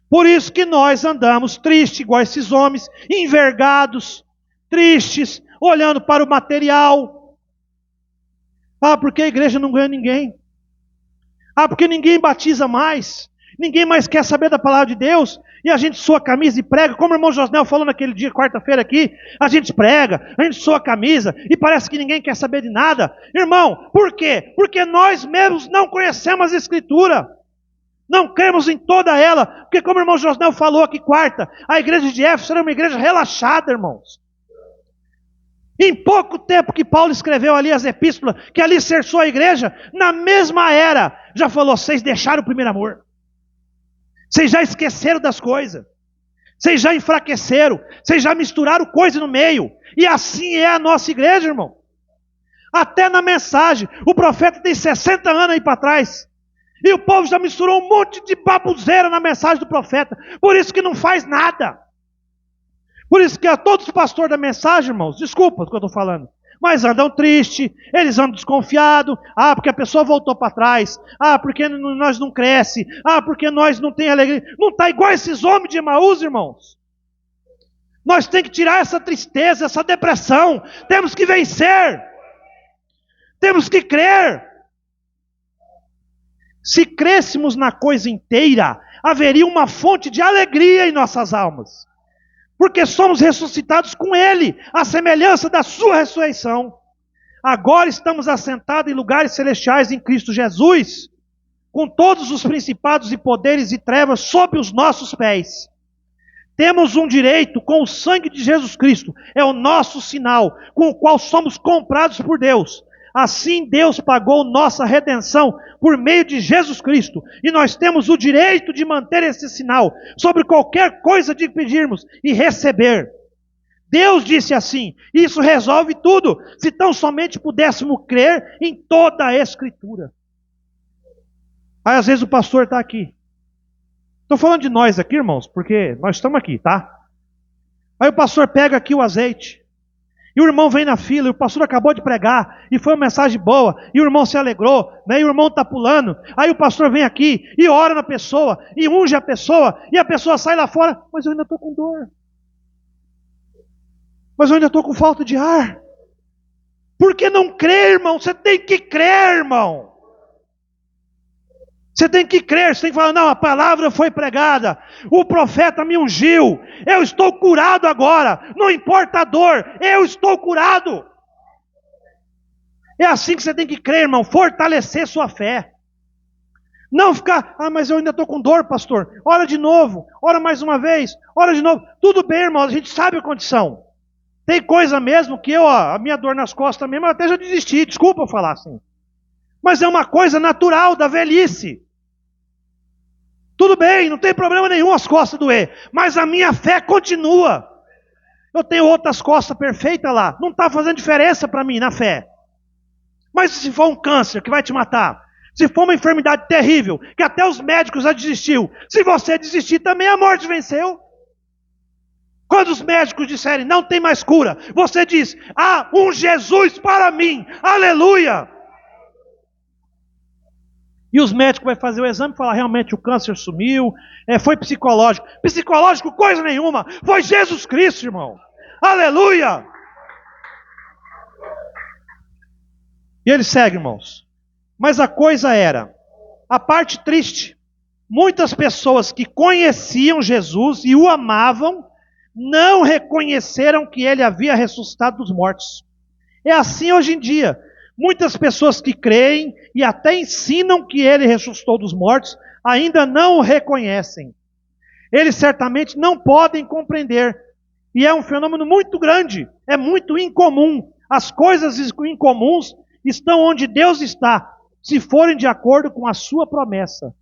Por isso que nós andamos tristes, igual esses homens, envergados, tristes, olhando para o material. Ah, porque a igreja não ganha ninguém. Ah, porque ninguém batiza mais. Ninguém mais quer saber da palavra de Deus. E a gente soa a camisa e prega, como o irmão Josnel falou naquele dia, quarta-feira aqui, a gente prega, a gente soa a camisa e parece que ninguém quer saber de nada. Irmão, por quê? Porque nós mesmos não conhecemos a Escritura. Não cremos em toda ela. Porque como o irmão Josnel falou aqui quarta, a igreja de Éfeso era uma igreja relaxada, irmãos. Em pouco tempo que Paulo escreveu ali as epístolas, que ali cercou a igreja, na mesma era, já falou, vocês deixaram o primeiro amor. Vocês já esqueceram das coisas. Vocês já enfraqueceram. Vocês já misturaram coisa no meio. E assim é a nossa igreja, irmão. Até na mensagem. O profeta tem 60 anos aí para trás. E o povo já misturou um monte de babuzeira na mensagem do profeta. Por isso que não faz nada. Por isso que a todos os pastores da mensagem, irmãos, desculpa o que eu estou falando, mas andam tristes, eles andam desconfiados. Ah, porque a pessoa voltou para trás. Ah, porque nós não cresce. Ah, porque nós não tem alegria. Não está igual esses homens de Emaús, irmãos. Nós temos que tirar essa tristeza, essa depressão. Temos que vencer. Temos que crer. Se crêssemos na coisa inteira, haveria uma fonte de alegria em nossas almas. Porque somos ressuscitados com Ele, à semelhança da sua ressurreição. Agora estamos assentados em lugares celestiais em Cristo Jesus, com todos os principados e poderes e trevas sob os nossos pés. Temos um direito com o sangue de Jesus Cristo, é o nosso sinal, com o qual somos comprados por Deus. Assim Deus pagou nossa redenção por meio de Jesus Cristo. E nós temos o direito de manter esse sinal sobre qualquer coisa de pedirmos e receber. Deus disse assim, isso resolve tudo, se tão somente pudéssemos crer em toda a Escritura. Aí às vezes o pastor está aqui. Estou falando de nós aqui, irmãos, porque nós estamos aqui, tá? Aí o pastor pega aqui o azeite. E o irmão vem na fila, e o pastor acabou de pregar, e foi uma mensagem boa, e o irmão se alegrou, né? E o irmão está pulando. Aí o pastor vem aqui, e ora na pessoa, e unge a pessoa, e a pessoa sai lá fora, mas eu ainda estou com dor. Mas eu ainda estou com falta de ar. Por que não crer, irmão? Você tem que crer, irmão. Você tem que crer, você tem que falar, não, a palavra foi pregada, o profeta me ungiu, eu estou curado agora, não importa a dor, eu estou curado. É assim que você tem que crer, irmão, fortalecer sua fé. Não ficar, mas eu ainda estou com dor, pastor, ora de novo, ora mais uma vez, ora de novo. Tudo bem, irmão, a gente sabe a condição. Tem coisa mesmo que a minha dor nas costas mesmo, eu até já desisti, desculpa eu falar assim. Mas é uma coisa natural da velhice. Tudo bem, não tem problema nenhum as costas doer, mas a minha fé continua. Eu tenho outras costas perfeitas lá, não está fazendo diferença para mim na fé. Mas se for um câncer que vai te matar, se for uma enfermidade terrível, que até os médicos já desistiu, se você desistir também a morte venceu. Quando os médicos disserem não tem mais cura, você diz, há um Jesus para mim, aleluia. E os médicos vão fazer o exame e falar, realmente o câncer sumiu, foi psicológico. Psicológico coisa nenhuma, foi Jesus Cristo, irmão. Aleluia! E ele segue, irmãos. Mas a coisa era a parte triste. Muitas pessoas que conheciam Jesus e o amavam, não reconheceram que ele havia ressuscitado dos mortos. É assim hoje em dia. Muitas pessoas que creem e até ensinam que ele ressuscitou dos mortos, ainda não o reconhecem. Eles certamente não podem compreender. E é um fenômeno muito grande, é muito incomum. As coisas incomuns estão onde Deus está, se forem de acordo com a sua promessa.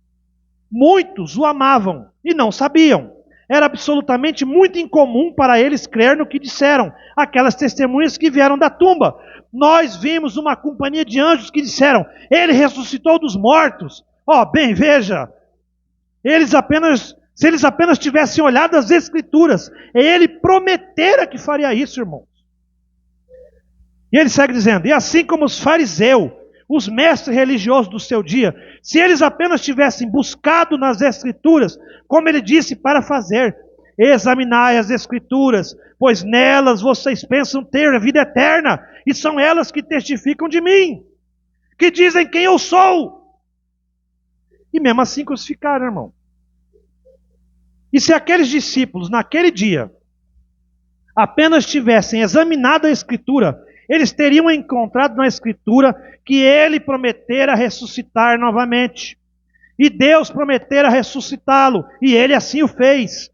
Muitos o amavam e não sabiam. Era absolutamente muito incomum para eles crer no que disseram aquelas testemunhas que vieram da tumba. Nós vimos uma companhia de anjos que disseram: ele ressuscitou dos mortos. Bem, veja, se eles apenas tivessem olhado as Escrituras, ele prometera que faria isso, irmãos. E ele segue dizendo: e assim como os fariseus, os mestres religiosos do seu dia, se eles apenas tivessem buscado nas Escrituras, como ele disse para fazer, examinai as Escrituras, pois nelas vocês pensam ter a vida eterna, e são elas que testificam de mim, que dizem quem eu sou. E mesmo assim crucificaram, irmão. E se aqueles discípulos, naquele dia, apenas tivessem examinado a Escritura, eles teriam encontrado na Escritura que ele prometera ressuscitar novamente. E Deus prometera ressuscitá-lo, e ele assim o fez.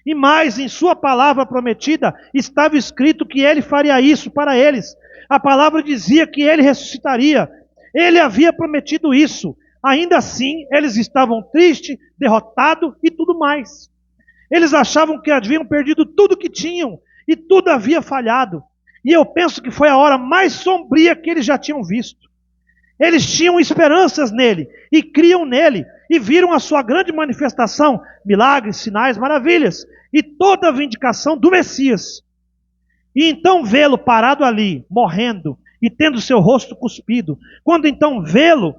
E mais, em sua palavra prometida, estava escrito que ele faria isso para eles. A palavra dizia que ele ressuscitaria. Ele havia prometido isso. Ainda assim, eles estavam tristes, derrotados e tudo mais. Eles achavam que haviam perdido tudo que tinham, e tudo havia falhado. E eu penso que foi a hora mais sombria que eles já tinham visto. Eles tinham esperanças nele, e criam nele, e viram a sua grande manifestação, milagres, sinais, maravilhas, e toda a vindicação do Messias. E então vê-lo parado ali, morrendo, e tendo seu rosto cuspido, quando então vê-lo,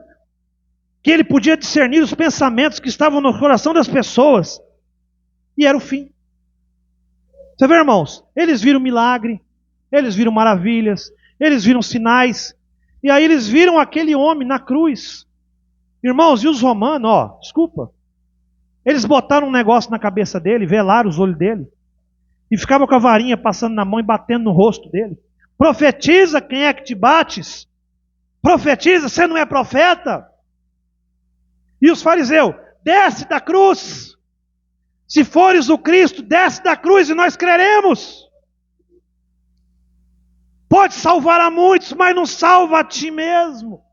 que ele podia discernir os pensamentos que estavam no coração das pessoas, e era o fim. Você vê, irmãos? Eles viram milagre, eles viram maravilhas, eles viram sinais, e aí eles viram aquele homem na cruz. Irmãos, e os romanos, desculpa, eles botaram um negócio na cabeça dele, velaram os olhos dele, e ficavam com a varinha passando na mão e batendo no rosto dele. Profetiza, quem é que te bates? Profetiza, você não é profeta? E os fariseus, desce da cruz. Se fores o Cristo, desce da cruz e nós creremos. Pode salvar a muitos, mas não salva a ti mesmo.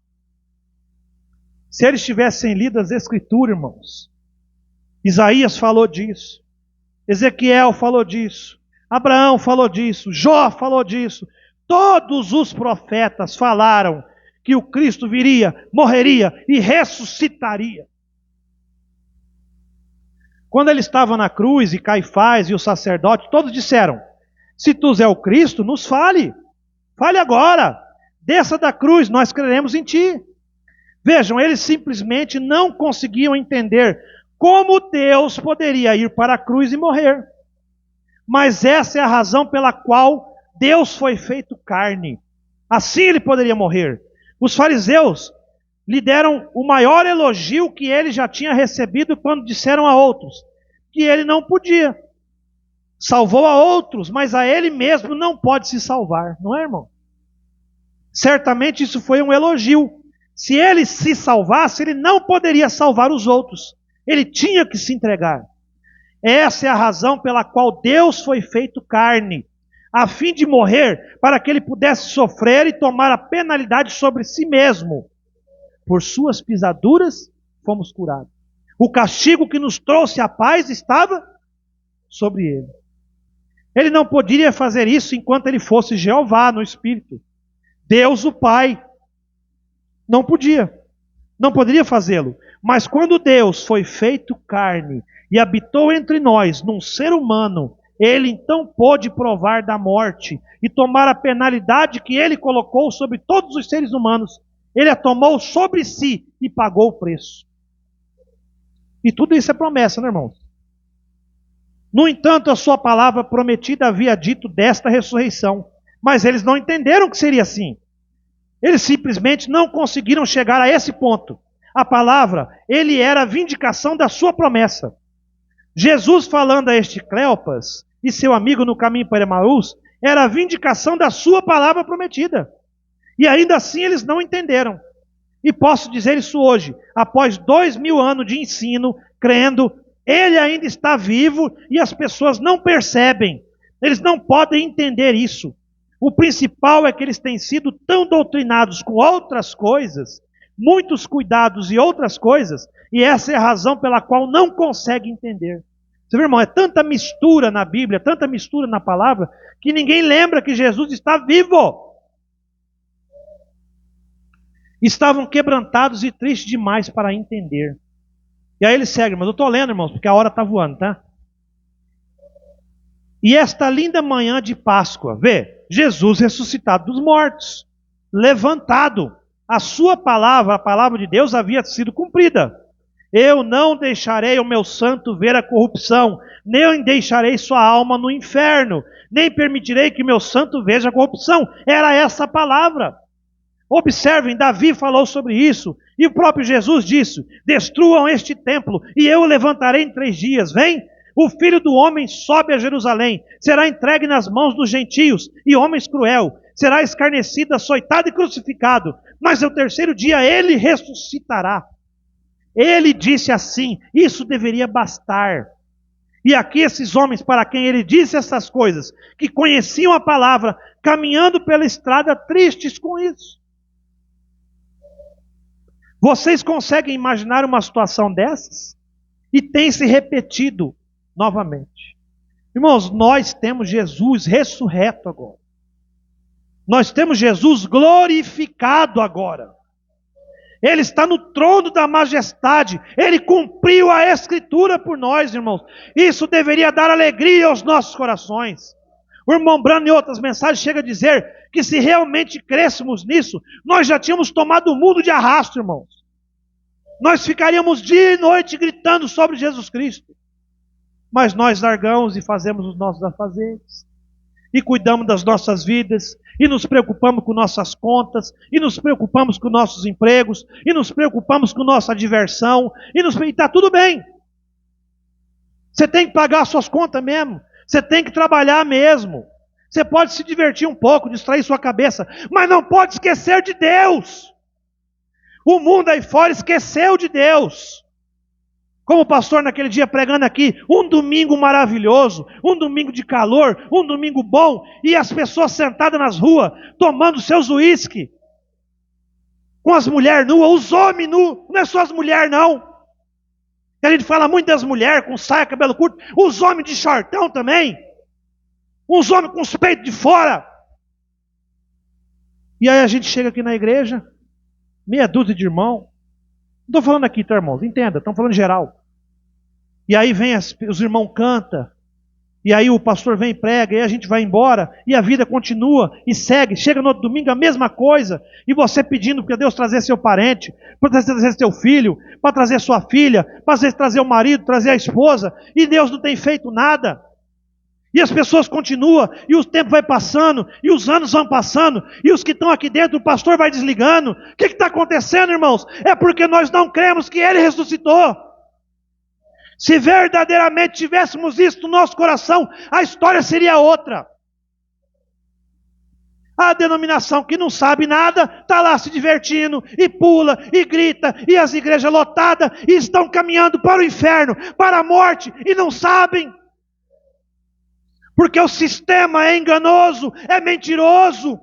Se eles tivessem lido as Escrituras, irmãos, Isaías falou disso, Ezequiel falou disso, Abraão falou disso, Jó falou disso, todos os profetas falaram que o Cristo viria, morreria e ressuscitaria. Quando ele estava na cruz, e Caifás e o sacerdote, todos disseram: se tu és o Cristo, nos fale. Fale agora. Desça da cruz, nós creremos em ti. Vejam, eles simplesmente não conseguiam entender como Deus poderia ir para a cruz e morrer. Mas essa é a razão pela qual Deus foi feito carne. Assim ele poderia morrer. Os fariseus lhe deram o maior elogio que ele já tinha recebido quando disseram a outros que ele não podia. Salvou a outros, mas a ele mesmo não pode se salvar. Não é, irmão? Certamente isso foi um elogio. Se ele se salvasse, ele não poderia salvar os outros. Ele tinha que se entregar. Essa é a razão pela qual Deus foi feito carne, a fim de morrer, para que ele pudesse sofrer e tomar a penalidade sobre si mesmo. Por suas pisaduras fomos curados. O castigo que nos trouxe a paz estava sobre ele. Ele não poderia fazer isso enquanto ele fosse Jeová no Espírito. Deus o Pai. Não podia. Não poderia fazê-lo. Mas quando Deus foi feito carne e habitou entre nós, num ser humano, ele então pôde provar da morte e tomar a penalidade que ele colocou sobre todos os seres humanos. Ele a tomou sobre si e pagou o preço. E tudo isso é promessa, né, irmãos? No entanto, a sua palavra prometida havia dito desta ressurreição. Mas eles não entenderam que seria assim. Eles simplesmente não conseguiram chegar a esse ponto. a palavra, ele era a vindicação da sua promessa. Jesus falando a este Cleopas e seu amigo no caminho para Emaús, era a vindicação da sua palavra prometida. E ainda assim eles não entenderam. E posso dizer isso hoje, após 2000 anos de ensino, crendo, ele ainda está vivo e as pessoas não percebem. Eles não podem entender isso. O principal é que eles têm sido tão doutrinados com outras coisas, muitos cuidados e outras coisas, e essa é a razão pela qual não conseguem entender. Você vê, irmão, é tanta mistura na Bíblia, tanta mistura na palavra, que ninguém lembra que Jesus está vivo. Estavam quebrantados e tristes demais para entender. E aí ele segue, mas eu estou lendo, irmãos, porque a hora está voando, tá? E esta linda manhã de Páscoa, vê, Jesus ressuscitado dos mortos, levantado. A sua palavra, a palavra de Deus havia sido cumprida. Eu não deixarei o meu santo ver a corrupção, nem deixarei sua alma no inferno, nem permitirei que meu santo veja a corrupção. Era essa a palavra. Observem, Davi falou sobre isso, e o próprio Jesus disse, destruam este templo, e eu o levantarei em 3 dias. Vem, o Filho do Homem sobe a Jerusalém, será entregue nas mãos dos gentios, e homens cruel, será escarnecido, açoitado e crucificado, mas ao 3º dia ele ressuscitará. Ele disse assim, isso deveria bastar. E aqui esses homens para quem ele disse essas coisas, que conheciam a palavra, caminhando pela estrada tristes com isso. Vocês conseguem imaginar uma situação dessas? E tem se repetido novamente. Irmãos, nós temos Jesus ressurreto agora. Nós temos Jesus glorificado agora. Ele está no trono da majestade. Ele cumpriu a Escritura por nós, irmãos. Isso deveria dar alegria aos nossos corações. O irmão Brano, em outras mensagens, chega a dizer que se realmente crescemos nisso, nós já tínhamos tomado o mundo de arrasto, irmãos. Nós ficaríamos dia e noite gritando sobre Jesus Cristo. Mas nós largamos e fazemos os nossos afazeres. E cuidamos das nossas vidas. E nos preocupamos com nossas contas. E nos preocupamos com nossos empregos. E nos preocupamos com nossa diversão. E está tudo bem. Você tem que pagar as suas contas mesmo. Você tem que trabalhar mesmo. Você pode se divertir um pouco, distrair sua cabeça. Mas não pode esquecer de Deus. O mundo aí fora esqueceu de Deus. Como o pastor naquele dia pregando aqui, um domingo maravilhoso, um domingo de calor, um domingo bom, e as pessoas sentadas nas ruas, tomando seus uísque, com as mulheres nuas, os homens nus, não é só as mulheres não. A gente fala muito das mulheres com saia, cabelo curto, os homens de shortão também, uns homens com os peitos de fora. E aí a gente chega aqui na igreja, meia dúzia de irmão. Não estou falando aqui, tá, irmãos? Entenda, estamos falando em geral. E aí vem os irmãos cantam. E aí o pastor vem e prega. E aí a gente vai embora. E a vida continua e segue. Chega no outro domingo a mesma coisa. E você pedindo para Deus trazer seu parente, para trazer seu filho, para trazer sua filha, para trazer o marido, trazer a esposa. E Deus não tem feito nada. E as pessoas continuam, e o tempo vai passando, e os anos vão passando, e os que estão aqui dentro, o pastor vai desligando. O que está acontecendo, irmãos? É porque nós não cremos que Ele ressuscitou. Se verdadeiramente tivéssemos isso no nosso coração, a história seria outra. A denominação que não sabe nada, está lá se divertindo, e pula, e grita, e as igrejas lotadas, e estão caminhando para o inferno, para a morte, e não sabem. Porque o sistema é enganoso, é mentiroso.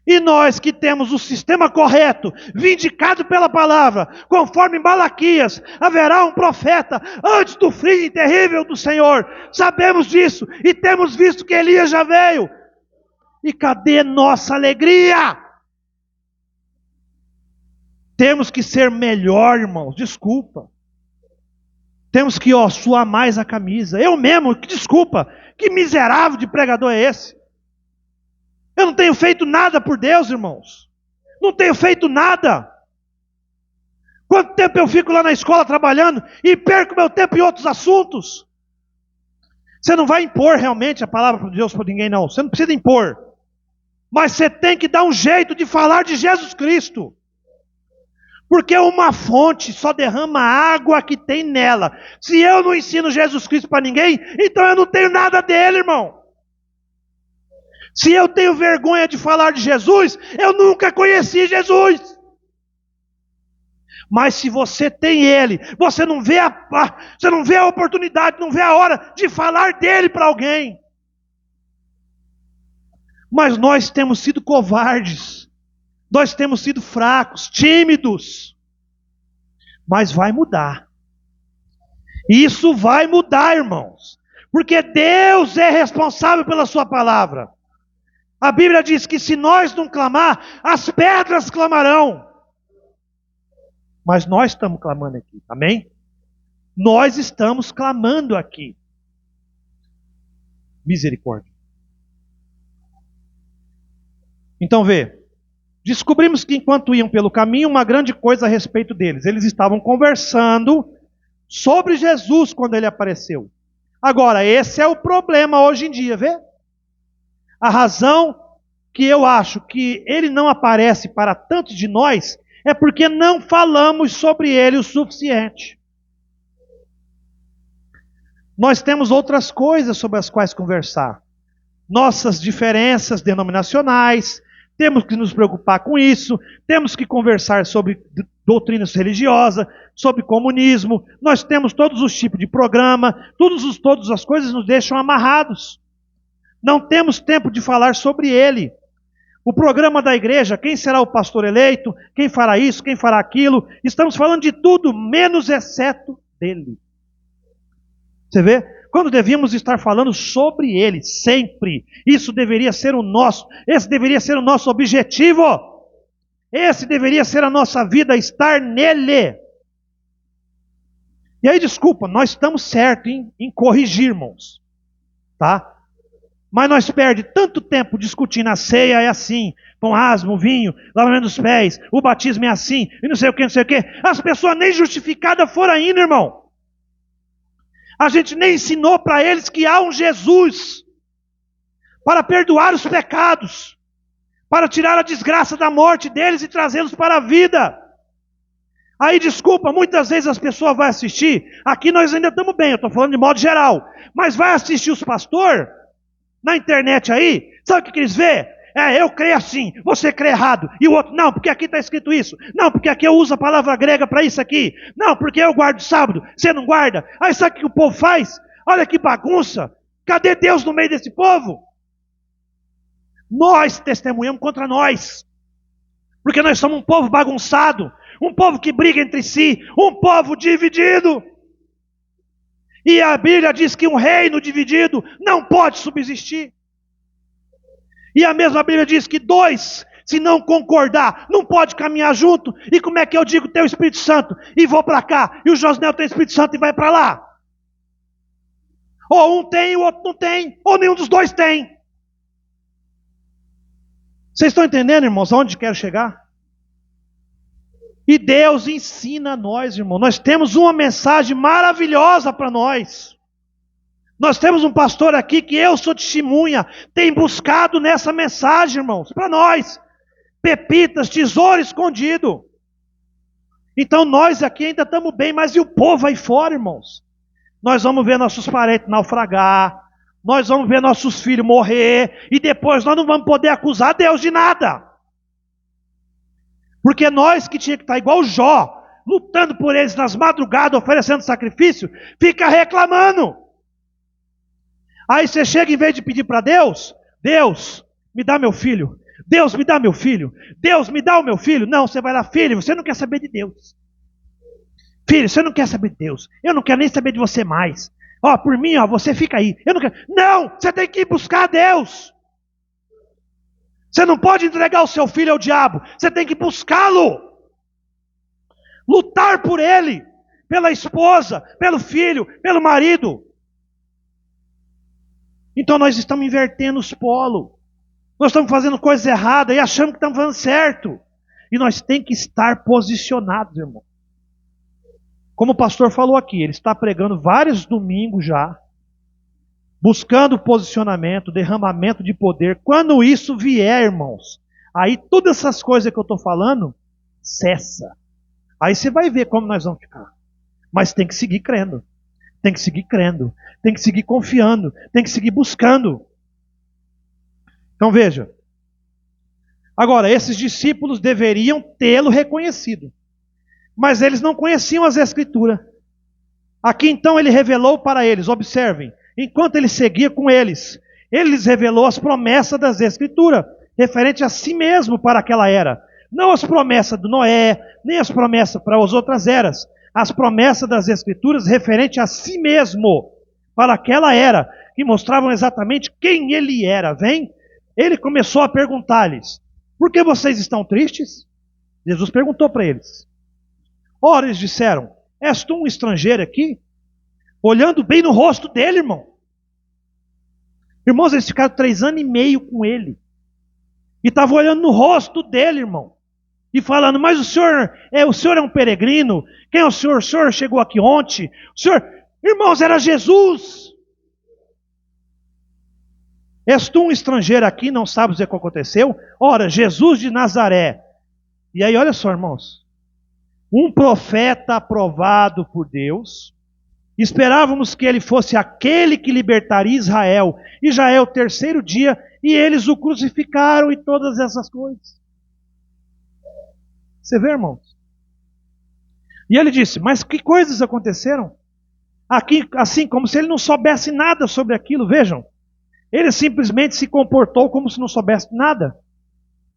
E nós que temos o sistema correto, vindicado pela palavra, conforme Malaquias, haverá um profeta antes do fim terrível do Senhor. Sabemos disso e temos visto que Elias já veio. E cadê nossa alegria? Temos que ser melhor, irmãos, desculpa. Temos que suar mais a camisa. Eu mesmo, desculpa, que miserável de pregador é esse? Eu não tenho feito nada por Deus, irmãos. Não tenho feito nada. Quanto tempo eu fico lá na escola trabalhando e perco meu tempo em outros assuntos? Você não vai impor realmente a palavra de Deus para ninguém, não. Você não precisa impor. Mas você tem que dar um jeito de falar de Jesus Cristo. Porque uma fonte só derrama a água que tem nela. Se eu não ensino Jesus Cristo para ninguém, então eu não tenho nada dele, irmão. Se eu tenho vergonha de falar de Jesus, eu nunca conheci Jesus. Mas se você tem ele, você não vê a oportunidade, não vê a hora de falar dele para alguém. Mas nós temos sido covardes. Nós temos sido fracos, tímidos. Mas vai mudar. Isso vai mudar, irmãos. Porque Deus é responsável pela sua palavra. A Bíblia diz que se nós não clamar, as pedras clamarão. Mas nós estamos clamando aqui, amém? Nós estamos clamando aqui. Misericórdia. Então vê, descobrimos que enquanto iam pelo caminho, uma grande coisa a respeito deles. Eles estavam conversando sobre Jesus quando ele apareceu. Agora, esse é o problema hoje em dia, vê? A razão que eu acho que ele não aparece para tantos de nós é porque não falamos sobre ele o suficiente. Nós temos outras coisas sobre as quais conversar. Nossas diferenças denominacionais, temos que nos preocupar com isso, temos que conversar sobre doutrinas religiosas, sobre comunismo, nós temos todos os tipos de programa, todas as coisas nos deixam amarrados. Não temos tempo de falar sobre ele. O programa da igreja, quem será o pastor eleito, quem fará isso, quem fará aquilo, estamos falando de tudo, menos exceto dele. Você vê? Quando devíamos estar falando sobre ele, sempre. Isso deveria ser esse deveria ser o nosso objetivo. Esse deveria ser a nossa vida, estar nele. E aí, desculpa, nós estamos certos em corrigir, irmãos. Tá? Mas nós perdemos tanto tempo discutindo a ceia é assim, pão asmo, vinho, lavamento dos pés, o batismo é assim, e não sei o que, não sei o que. As pessoas nem justificadas foram ainda, irmão. A gente nem ensinou para eles que há um Jesus para perdoar os pecados, para tirar a desgraça da morte deles e trazê-los para a vida. Aí, desculpa, muitas vezes as pessoas vão assistir, aqui nós ainda estamos bem, eu estou falando de modo geral, mas vai assistir os pastores na internet aí, sabe o que eles vê? Eu creio assim, você crê errado. E o outro, não, porque aqui está escrito isso. Não, porque aqui eu uso a palavra grega para isso aqui. Não, porque eu guardo sábado, você não guarda. Aí sabe o que o povo faz? Olha que bagunça. Cadê Deus no meio desse povo? Nós testemunhamos contra nós. Porque nós somos um povo bagunçado. Um povo que briga entre si. Um povo dividido. E a Bíblia diz que um reino dividido não pode subsistir. E a mesma Bíblia diz que dois, se não concordar, não pode caminhar junto. E como é que eu digo, tem o Espírito Santo, e vou para cá, e o Josnel tem o Espírito Santo e vai para lá? Ou um tem e o outro não tem, ou nenhum dos dois tem. Vocês estão entendendo, irmãos, aonde quero chegar? E Deus ensina a nós, irmão. Nós temos uma mensagem maravilhosa para nós. Nós temos um pastor aqui que eu sou testemunha, tem buscado nessa mensagem, irmãos, para nós. Pepitas, tesouro escondido. Então nós aqui ainda estamos bem, mas e o povo aí fora, irmãos? Nós vamos ver nossos parentes naufragar, nós vamos ver nossos filhos morrer, e depois nós não vamos poder acusar Deus de nada. Porque nós que tinha que estar igual Jó, lutando por eles nas madrugadas, oferecendo sacrifício, fica reclamando. Aí você chega, em vez de pedir para Deus, Deus, me dá meu filho. Deus, me dá meu filho. Deus, me dá o meu filho. Não, você vai lá, filho, você não quer saber de Deus. Filho, você não quer saber de Deus. Eu não quero nem saber de você mais. Por mim, você fica aí. Eu não quero. Não, você tem que ir buscar a Deus. Você não pode entregar o seu filho ao diabo. Você tem que buscá-lo. Lutar por ele. Pela esposa, pelo filho, pelo marido. Então nós estamos invertendo os polos. Nós estamos fazendo coisa errada e achando que estamos fazendo certo. E nós temos que estar posicionados, irmão. Como o pastor falou aqui, ele está pregando vários domingos já, buscando posicionamento, derramamento de poder. Quando isso vier, irmãos, aí todas essas coisas que eu estou falando, cessa. Aí você vai ver como nós vamos ficar. Mas tem que seguir crendo. Tem que seguir crendo. Tem que seguir confiando. Tem que seguir buscando. Então veja. Agora, esses discípulos deveriam tê-lo reconhecido. Mas eles não conheciam as Escrituras. Aqui então ele revelou para eles, observem, enquanto ele seguia com eles, ele lhes revelou as promessas das Escrituras, referente a si mesmo para aquela era. Não as promessas do Noé, nem as promessas para as outras eras. As promessas das Escrituras referente a si mesmo, para aquela era, que mostravam exatamente quem ele era. Vem? Ele começou a perguntar-lhes, por que vocês estão tristes? Jesus perguntou para eles. Ora, eles disseram, és tu um estrangeiro aqui? Olhando bem no rosto dele, irmão. Irmãos, eles ficaram 3 anos e meio com ele. E estavam olhando no rosto dele, irmão. E falando, mas o senhor é um peregrino? Quem é o senhor? O senhor chegou aqui ontem? O senhor... Irmãos, era Jesus. És tu um estrangeiro aqui, não sabes o que aconteceu? Ora, Jesus de Nazaré. E aí, olha só, irmãos. Um profeta aprovado por Deus. Esperávamos que ele fosse aquele que libertaria Israel. E já é o 3º dia, e eles o crucificaram e todas essas coisas. Você vê, irmãos? E ele disse, mas que coisas aconteceram? Aqui, assim, como se ele não soubesse nada sobre aquilo, vejam. Ele simplesmente se comportou como se não soubesse nada.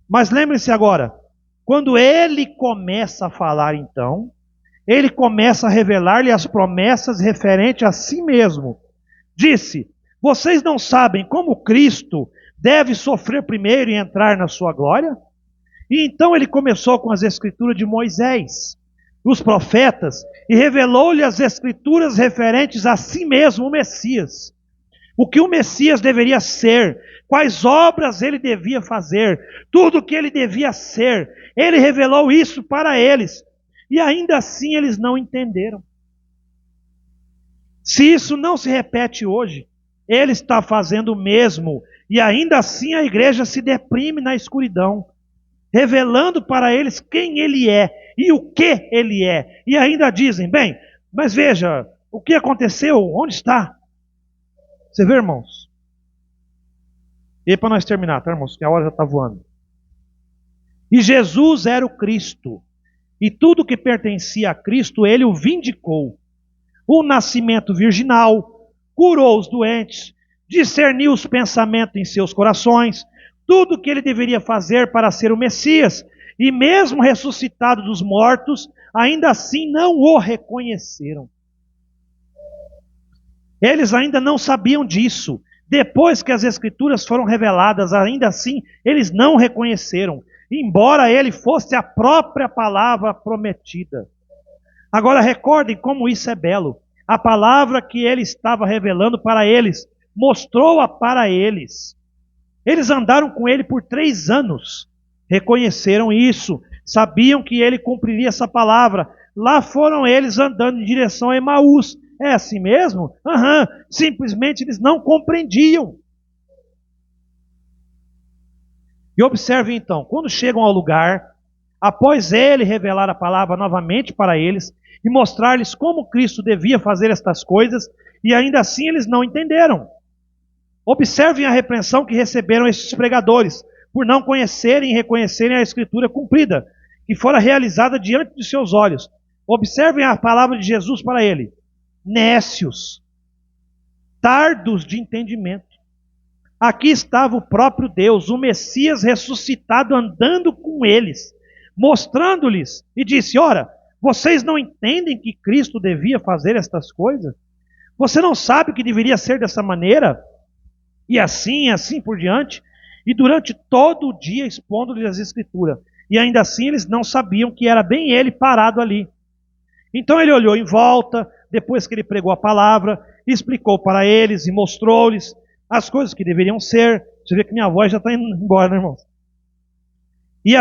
Mas lembrem-se agora, quando ele começa a falar então, ele começa a revelar-lhe as promessas referentes a si mesmo. Disse, vocês não sabem como Cristo deve sofrer primeiro e entrar na sua glória? E então ele começou com as escrituras de Moisés, os profetas, e revelou-lhe as escrituras referentes a si mesmo, o Messias. O que o Messias deveria ser, quais obras ele devia fazer, tudo o que ele devia ser. Ele revelou isso para eles. E ainda assim eles não entenderam. Se isso não se repete hoje, ele está fazendo o mesmo. E ainda assim a igreja se deprime na escuridão, revelando para eles quem ele é e o que ele é. E ainda dizem, bem, mas veja, o que aconteceu? Onde está? Você vê, irmãos? E para nós terminar, tá, irmãos? Que a hora já está voando. E Jesus era o Cristo. E tudo que pertencia a Cristo, ele o vindicou. O nascimento virginal, curou os doentes, discerniu os pensamentos em seus corações, tudo o que ele deveria fazer para ser o Messias. E mesmo ressuscitado dos mortos, ainda assim não o reconheceram. Eles ainda não sabiam disso. Depois que as Escrituras foram reveladas, ainda assim, eles não reconheceram, embora ele fosse a própria palavra prometida. Agora recordem como isso é belo. A palavra que ele estava revelando para eles, mostrou-a para eles. Eles andaram com ele por 3 anos. Reconheceram isso, sabiam que ele cumpriria essa palavra. Lá foram eles andando em direção a Emaús. É assim mesmo? Simplesmente eles não compreendiam. E observem então, quando chegam ao lugar, após ele revelar a palavra novamente para eles e mostrar-lhes como Cristo devia fazer estas coisas, e ainda assim eles não entenderam. Observem a repreensão que receberam estes pregadores, por não conhecerem e reconhecerem a Escritura cumprida, que fora realizada diante de seus olhos. Observem a palavra de Jesus para ele. Nécios, tardos de entendimento. Aqui estava o próprio Deus, o Messias ressuscitado, andando com eles, mostrando-lhes, e disse, ora, vocês não entendem que Cristo devia fazer estas coisas? Você não sabe que deveria ser dessa maneira? E assim por diante, e durante todo o dia expondo-lhes as Escrituras. E ainda assim eles não sabiam que era bem ele parado ali. Então ele olhou em volta, depois que ele pregou a palavra, explicou para eles e mostrou-lhes as coisas que deveriam ser. Você vê que minha voz já está indo embora, né, irmãos? E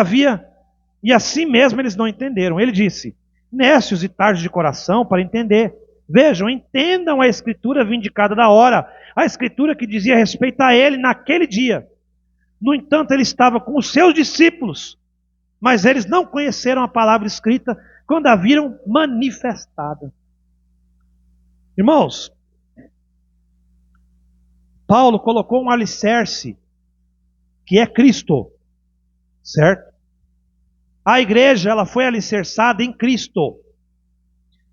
assim mesmo eles não entenderam. Ele disse, nécios e tardes de coração para entender. Vejam, entendam a Escritura vindicada da hora, a Escritura que dizia respeito a ele naquele dia. No entanto, ele estava com os seus discípulos, Mas eles não conheceram a palavra escrita quando a viram manifestada. Irmãos, Paulo colocou um alicerce, que é Cristo, certo? A igreja, ela foi alicerçada em Cristo,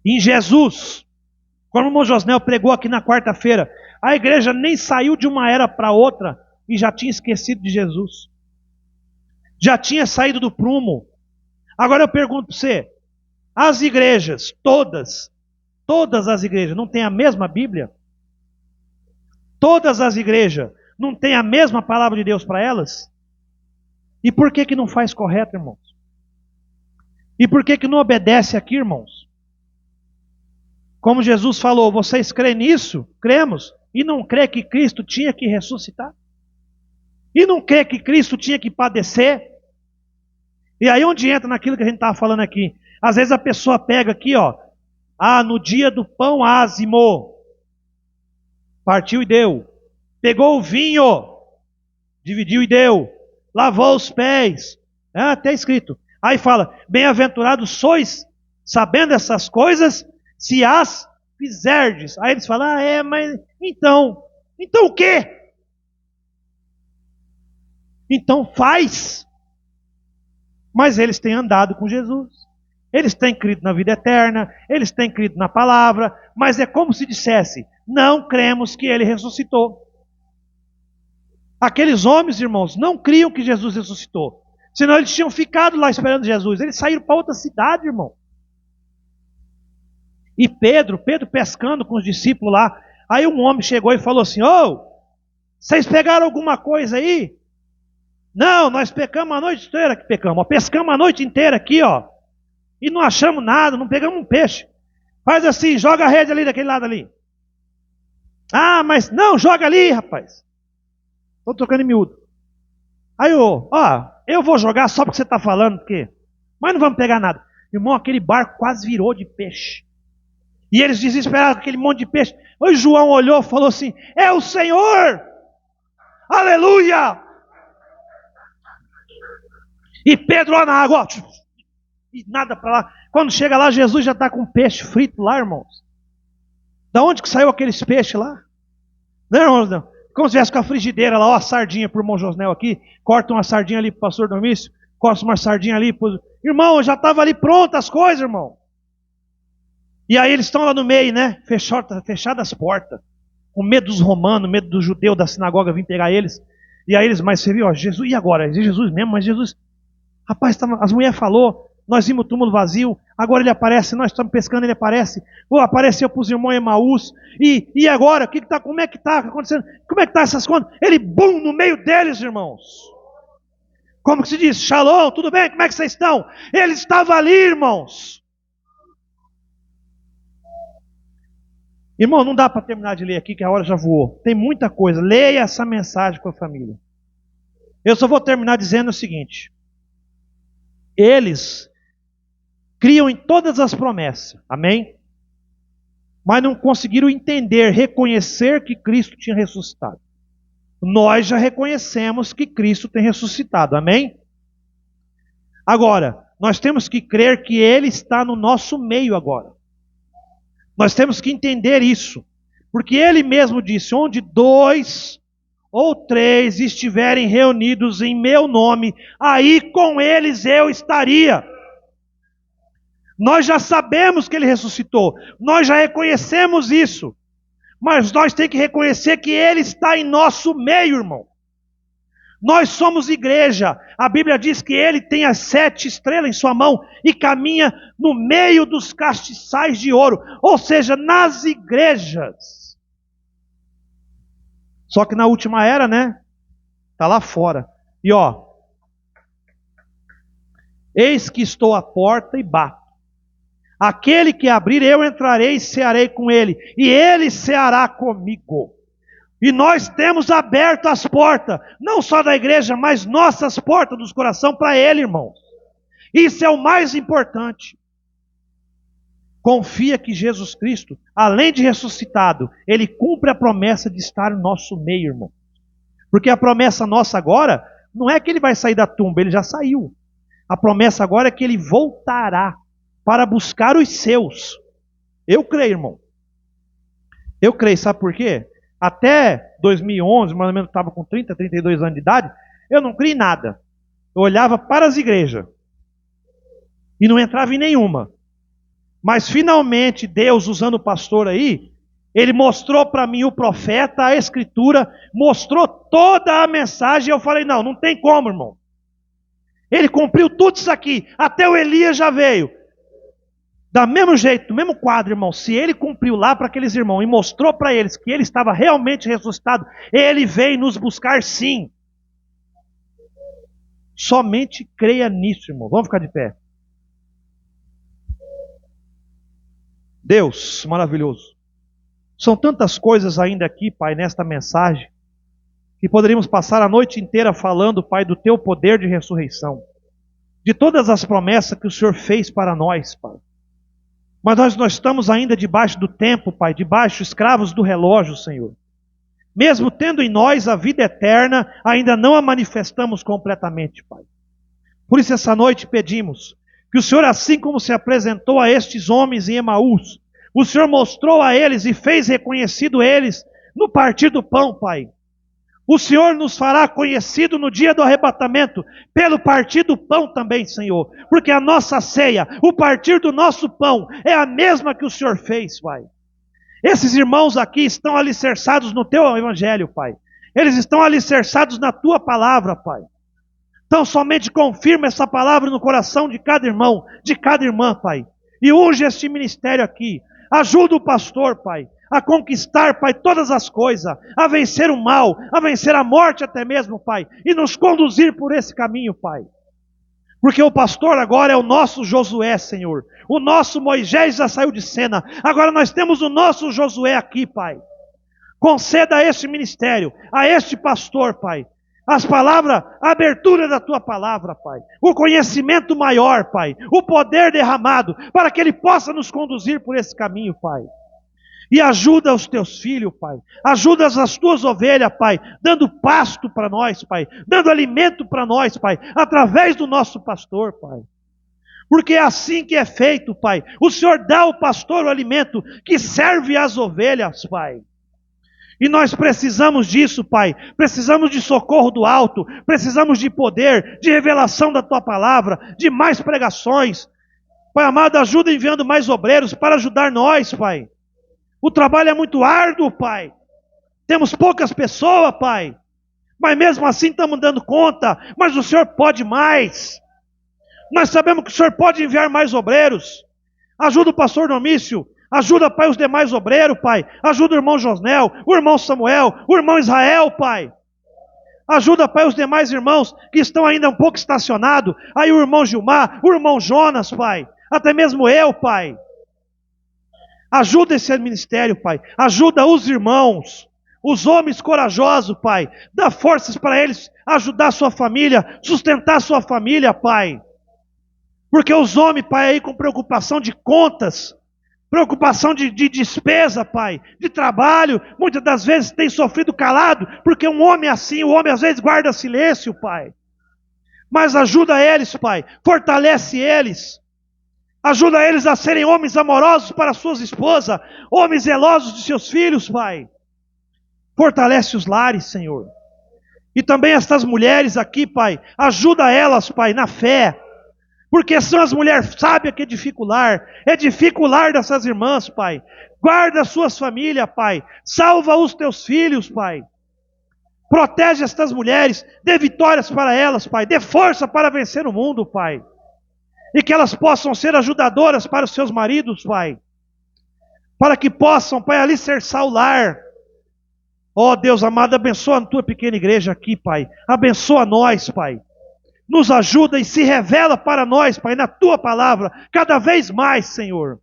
em Jesus. Como o irmão Josnel pregou aqui na quarta-feira, a igreja nem saiu de uma era para outra e já tinha esquecido de Jesus. Já tinha saído do prumo. Agora eu pergunto para você, as igrejas, todas as igrejas, não têm a mesma Bíblia? Todas as igrejas não têm a mesma palavra de Deus para elas? E por que não faz correto, irmãos? E por que não obedece aqui, irmãos? Como Jesus falou, vocês creem nisso? Cremos. E não crê que Cristo tinha que ressuscitar? E não crê que Cristo tinha que padecer? E aí onde entra naquilo que a gente estava falando aqui? Às vezes a pessoa pega aqui, ó, no dia do pão ázimo, partiu e deu. Pegou o vinho, dividiu e deu. Lavou os pés. É até escrito. Aí fala, bem-aventurados sois, sabendo essas coisas, se as fizerdes. Aí eles falam, mas então o quê? Então faz. Mas eles têm andado com Jesus. Eles têm crido na vida eterna, eles têm crido na palavra, mas é como se dissesse, não cremos que ele ressuscitou. Aqueles homens, irmãos, não criam que Jesus ressuscitou. Senão eles tinham ficado lá esperando Jesus. Eles saíram para outra cidade, irmão. E Pedro pescando com os discípulos lá. Aí um homem chegou e falou assim, vocês pegaram alguma coisa aí? Não, nós pecamos a noite inteira que pecamos. Pescamos a noite inteira aqui, ó. E não achamos nada, não pegamos um peixe. Faz assim, joga a rede ali daquele lado ali. Mas não, joga ali, rapaz. Estou tocando em miúdo. Aí eu vou jogar só porque você está falando, porque... mas não vamos pegar nada. Irmão, aquele barco quase virou de peixe. E eles desesperados com aquele monte de peixe. Aí João olhou e falou assim, é o Senhor! Aleluia! E Pedro lá na água, ó, e nada para lá. Quando chega lá, Jesus já está com peixe frito lá, irmãos. Da onde que saiu aqueles peixes lá? Não, irmãos, não. Como se tivesse com a frigideira lá, ó, a sardinha para o irmão Josnel aqui, corta uma sardinha ali para o pastor Domício, corta uma sardinha ali pro... Irmão, já estava ali pronta as coisas, irmão. E aí eles estão lá no meio, né? Fechadas as portas. Com medo dos romanos, medo dos judeus da sinagoga vir pegar eles. E aí eles, mas você viu, ó, Jesus, e agora? É Jesus mesmo, mas Jesus... Rapaz, as mulheres falou, nós vimos o túmulo vazio, agora ele aparece, nós estamos pescando, ele aparece. Apareceu para os irmãos em Emaús. E agora? Como é que está acontecendo? Como é que está essas contas? Ele, bum, no meio deles, irmãos. Como que se diz? Shalom, tudo bem? Como é que vocês estão? Ele estava ali, irmãos. Irmão, não dá para terminar de ler aqui, que a hora já voou. Tem muita coisa. Leia essa mensagem com a família. Eu só vou terminar dizendo o seguinte. Eles criam em todas as promessas, amém? Mas não conseguiram entender, reconhecer que Cristo tinha ressuscitado. Nós já reconhecemos que Cristo tem ressuscitado, amém? Agora, nós temos que crer que Ele está no nosso meio agora. Nós temos que entender isso, porque Ele mesmo disse, onde 2 ou 3 estiverem reunidos em meu nome, aí com eles eu estaria. Nós já sabemos que Ele ressuscitou, nós já reconhecemos isso, mas nós temos que reconhecer que Ele está em nosso meio, irmão. Nós somos igreja, a Bíblia diz que Ele tem as 7 estrelas em sua mão e caminha no meio dos castiçais de ouro, ou seja, nas igrejas. Só que na última era, né? Está lá fora. E ó. Eis que estou à porta e bato. Aquele que abrir, eu entrarei e cearei com ele. E ele ceará comigo. E nós temos aberto as portas. Não só da igreja, mas nossas portas dos corações para ele, irmãos. Isso é o mais importante. Confia que Jesus Cristo, além de ressuscitado, Ele cumpre a promessa de estar no nosso meio, irmão. Porque a promessa nossa agora, não é que Ele vai sair da tumba, Ele já saiu. A promessa agora é que Ele voltará para buscar os seus. Eu creio, irmão. Eu creio, sabe por quê? Até 2011, mais ou menos, estava com 30, 32 anos de idade, eu não criei em nada. Eu olhava para as igrejas e não entrava em nenhuma. Mas finalmente Deus, usando o pastor aí, Ele mostrou para mim o profeta, a escritura, mostrou toda a mensagem, e eu falei, não tem como, irmão. Ele cumpriu tudo isso aqui, até o Elias já veio. Da mesmo jeito, do mesmo quadro, irmão, se Ele cumpriu lá para aqueles irmãos e mostrou para eles que Ele estava realmente ressuscitado, Ele veio nos buscar sim. Somente creia nisso, irmão. Vamos ficar de pé. Deus, maravilhoso. São tantas coisas ainda aqui, Pai, nesta mensagem, que poderíamos passar a noite inteira falando, Pai, do Teu poder de ressurreição, de todas as promessas que o Senhor fez para nós, Pai. Mas nós estamos ainda debaixo do tempo, Pai, debaixo, escravos do relógio, Senhor. Mesmo tendo em nós a vida eterna, ainda não a manifestamos completamente, Pai. Por isso, essa noite pedimos que o Senhor, assim como se apresentou a estes homens em Emaús, o Senhor mostrou a eles e fez reconhecido eles no partir do pão, Pai. O Senhor nos fará conhecido no dia do arrebatamento, pelo partir do pão também, Senhor. Porque a nossa ceia, o partir do nosso pão, é a mesma que o Senhor fez, Pai. Esses irmãos aqui estão alicerçados no Teu Evangelho, Pai. Eles estão alicerçados na Tua palavra, Pai. Então somente confirma essa palavra no coração de cada irmão, de cada irmã, Pai. E unge este ministério aqui. Ajuda o pastor, Pai, a conquistar, Pai, todas as coisas, a vencer o mal, a vencer a morte até mesmo, Pai, e nos conduzir por esse caminho, Pai. Porque o pastor agora é o nosso Josué, Senhor. O nosso Moisés já saiu de cena. Agora nós temos o nosso Josué aqui, Pai. Conceda a este ministério, a este pastor, Pai, as palavras, a abertura da Tua palavra, Pai. O conhecimento maior, Pai. O poder derramado, para que Ele possa nos conduzir por esse caminho, Pai. E ajuda os Teus filhos, Pai. Ajuda as Tuas ovelhas, Pai. Dando pasto para nós, Pai. Dando alimento para nós, Pai. Através do nosso pastor, Pai. Porque é assim que é feito, Pai. O Senhor dá ao pastor o alimento que serve às ovelhas, Pai. E nós precisamos disso, Pai. Precisamos de socorro do alto. Precisamos de poder, de revelação da Tua palavra, de mais pregações. Pai amado, ajuda enviando mais obreiros para ajudar nós, Pai. O trabalho é muito árduo, Pai. Temos poucas pessoas, Pai. Mas mesmo assim estamos dando conta. Mas o Senhor pode mais. Nós sabemos que o Senhor pode enviar mais obreiros. Ajuda o pastor Domício. Ajuda, Pai, os demais obreiros, Pai. Ajuda o irmão Josnel, o irmão Samuel, o irmão Israel, Pai. Ajuda, Pai, os demais irmãos que estão ainda um pouco estacionados. Aí o irmão Gilmar, o irmão Jonas, Pai. Até mesmo eu, Pai. Ajuda esse ministério, Pai. Ajuda os irmãos, os homens corajosos, Pai. Dá forças para eles ajudar a sua família, sustentar a sua família, Pai. Porque os homens, Pai, aí com preocupação de contas, preocupação de despesa, Pai, de trabalho, muitas das vezes tem sofrido calado, porque um homem assim, o homem às vezes guarda silêncio, Pai. Mas ajuda eles, Pai, fortalece eles. Ajuda eles a serem homens amorosos para suas esposas, homens zelosos de seus filhos, Pai. Fortalece os lares, Senhor. E também estas mulheres aqui, Pai, ajuda elas, Pai, na fé. Porque são as mulheres sábias que edificam o lar. Edifica o lar dessas irmãs, Pai. Guarda as suas famílias, Pai. Salva os Teus filhos, Pai. Protege estas mulheres. Dê vitórias para elas, Pai. Dê força para vencer o mundo, Pai. E que elas possam ser ajudadoras para os seus maridos, Pai. Para que possam, Pai, alicerçar o lar. Ó Deus amado, abençoa a Tua pequena igreja aqui, Pai. Abençoa nós, Pai. Nos ajuda e se revela para nós, Pai, na Tua palavra, cada vez mais, Senhor.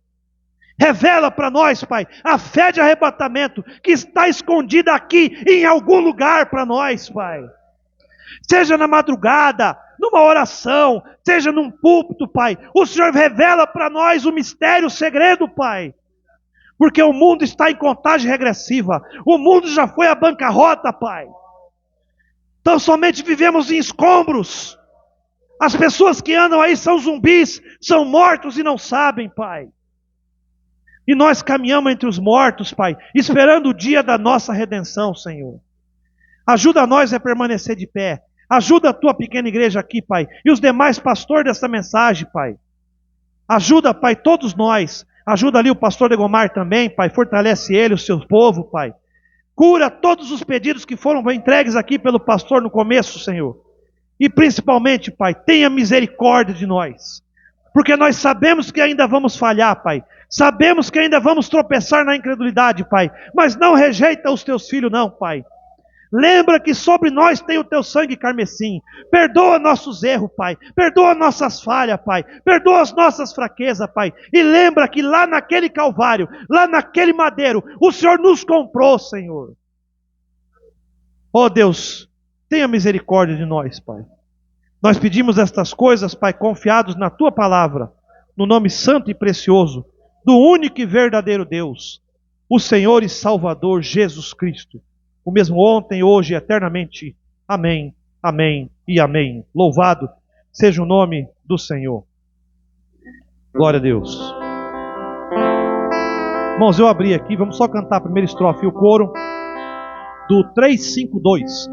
Revela para nós, Pai, a fé de arrebatamento que está escondida aqui em algum lugar para nós, Pai. Seja na madrugada, numa oração, seja num púlpito, Pai. O Senhor revela para nós o mistério, o segredo, Pai. Porque o mundo está em contagem regressiva. O mundo já foi à bancarrota, Pai. Então somente vivemos em escombros. As pessoas que andam aí são zumbis, são mortos e não sabem, Pai. E nós caminhamos entre os mortos, Pai, esperando o dia da nossa redenção, Senhor. Ajuda nós a permanecer de pé. Ajuda a tua pequena igreja aqui, Pai, e os demais pastores dessa mensagem, Pai. Ajuda, Pai, todos nós. Ajuda ali o pastor Degomar também, Pai. Fortalece ele, o seu povo, Pai. Cura todos os pedidos que foram entregues aqui pelo pastor no começo, Senhor. E principalmente, Pai, tenha misericórdia de nós. Porque nós sabemos que ainda vamos falhar, Pai. Sabemos que ainda vamos tropeçar na incredulidade, Pai. Mas não rejeita os teus filhos, não, Pai. Lembra que sobre nós tem o teu sangue carmesim. Perdoa nossos erros, Pai. Perdoa nossas falhas, Pai. Perdoa as nossas fraquezas, Pai. E lembra que lá naquele Calvário, lá naquele madeiro, o Senhor nos comprou, Senhor. Oh Deus, tenha misericórdia de nós, Pai. Nós pedimos estas coisas, Pai, confiados na Tua palavra, no nome santo e precioso do único e verdadeiro Deus, o Senhor e Salvador Jesus Cristo, o mesmo ontem, hoje e eternamente. Amém, amém e amém. Louvado seja o nome do Senhor. Glória a Deus. Irmãos, eu abri aqui, vamos só cantar a primeira estrofe e o coro do 352.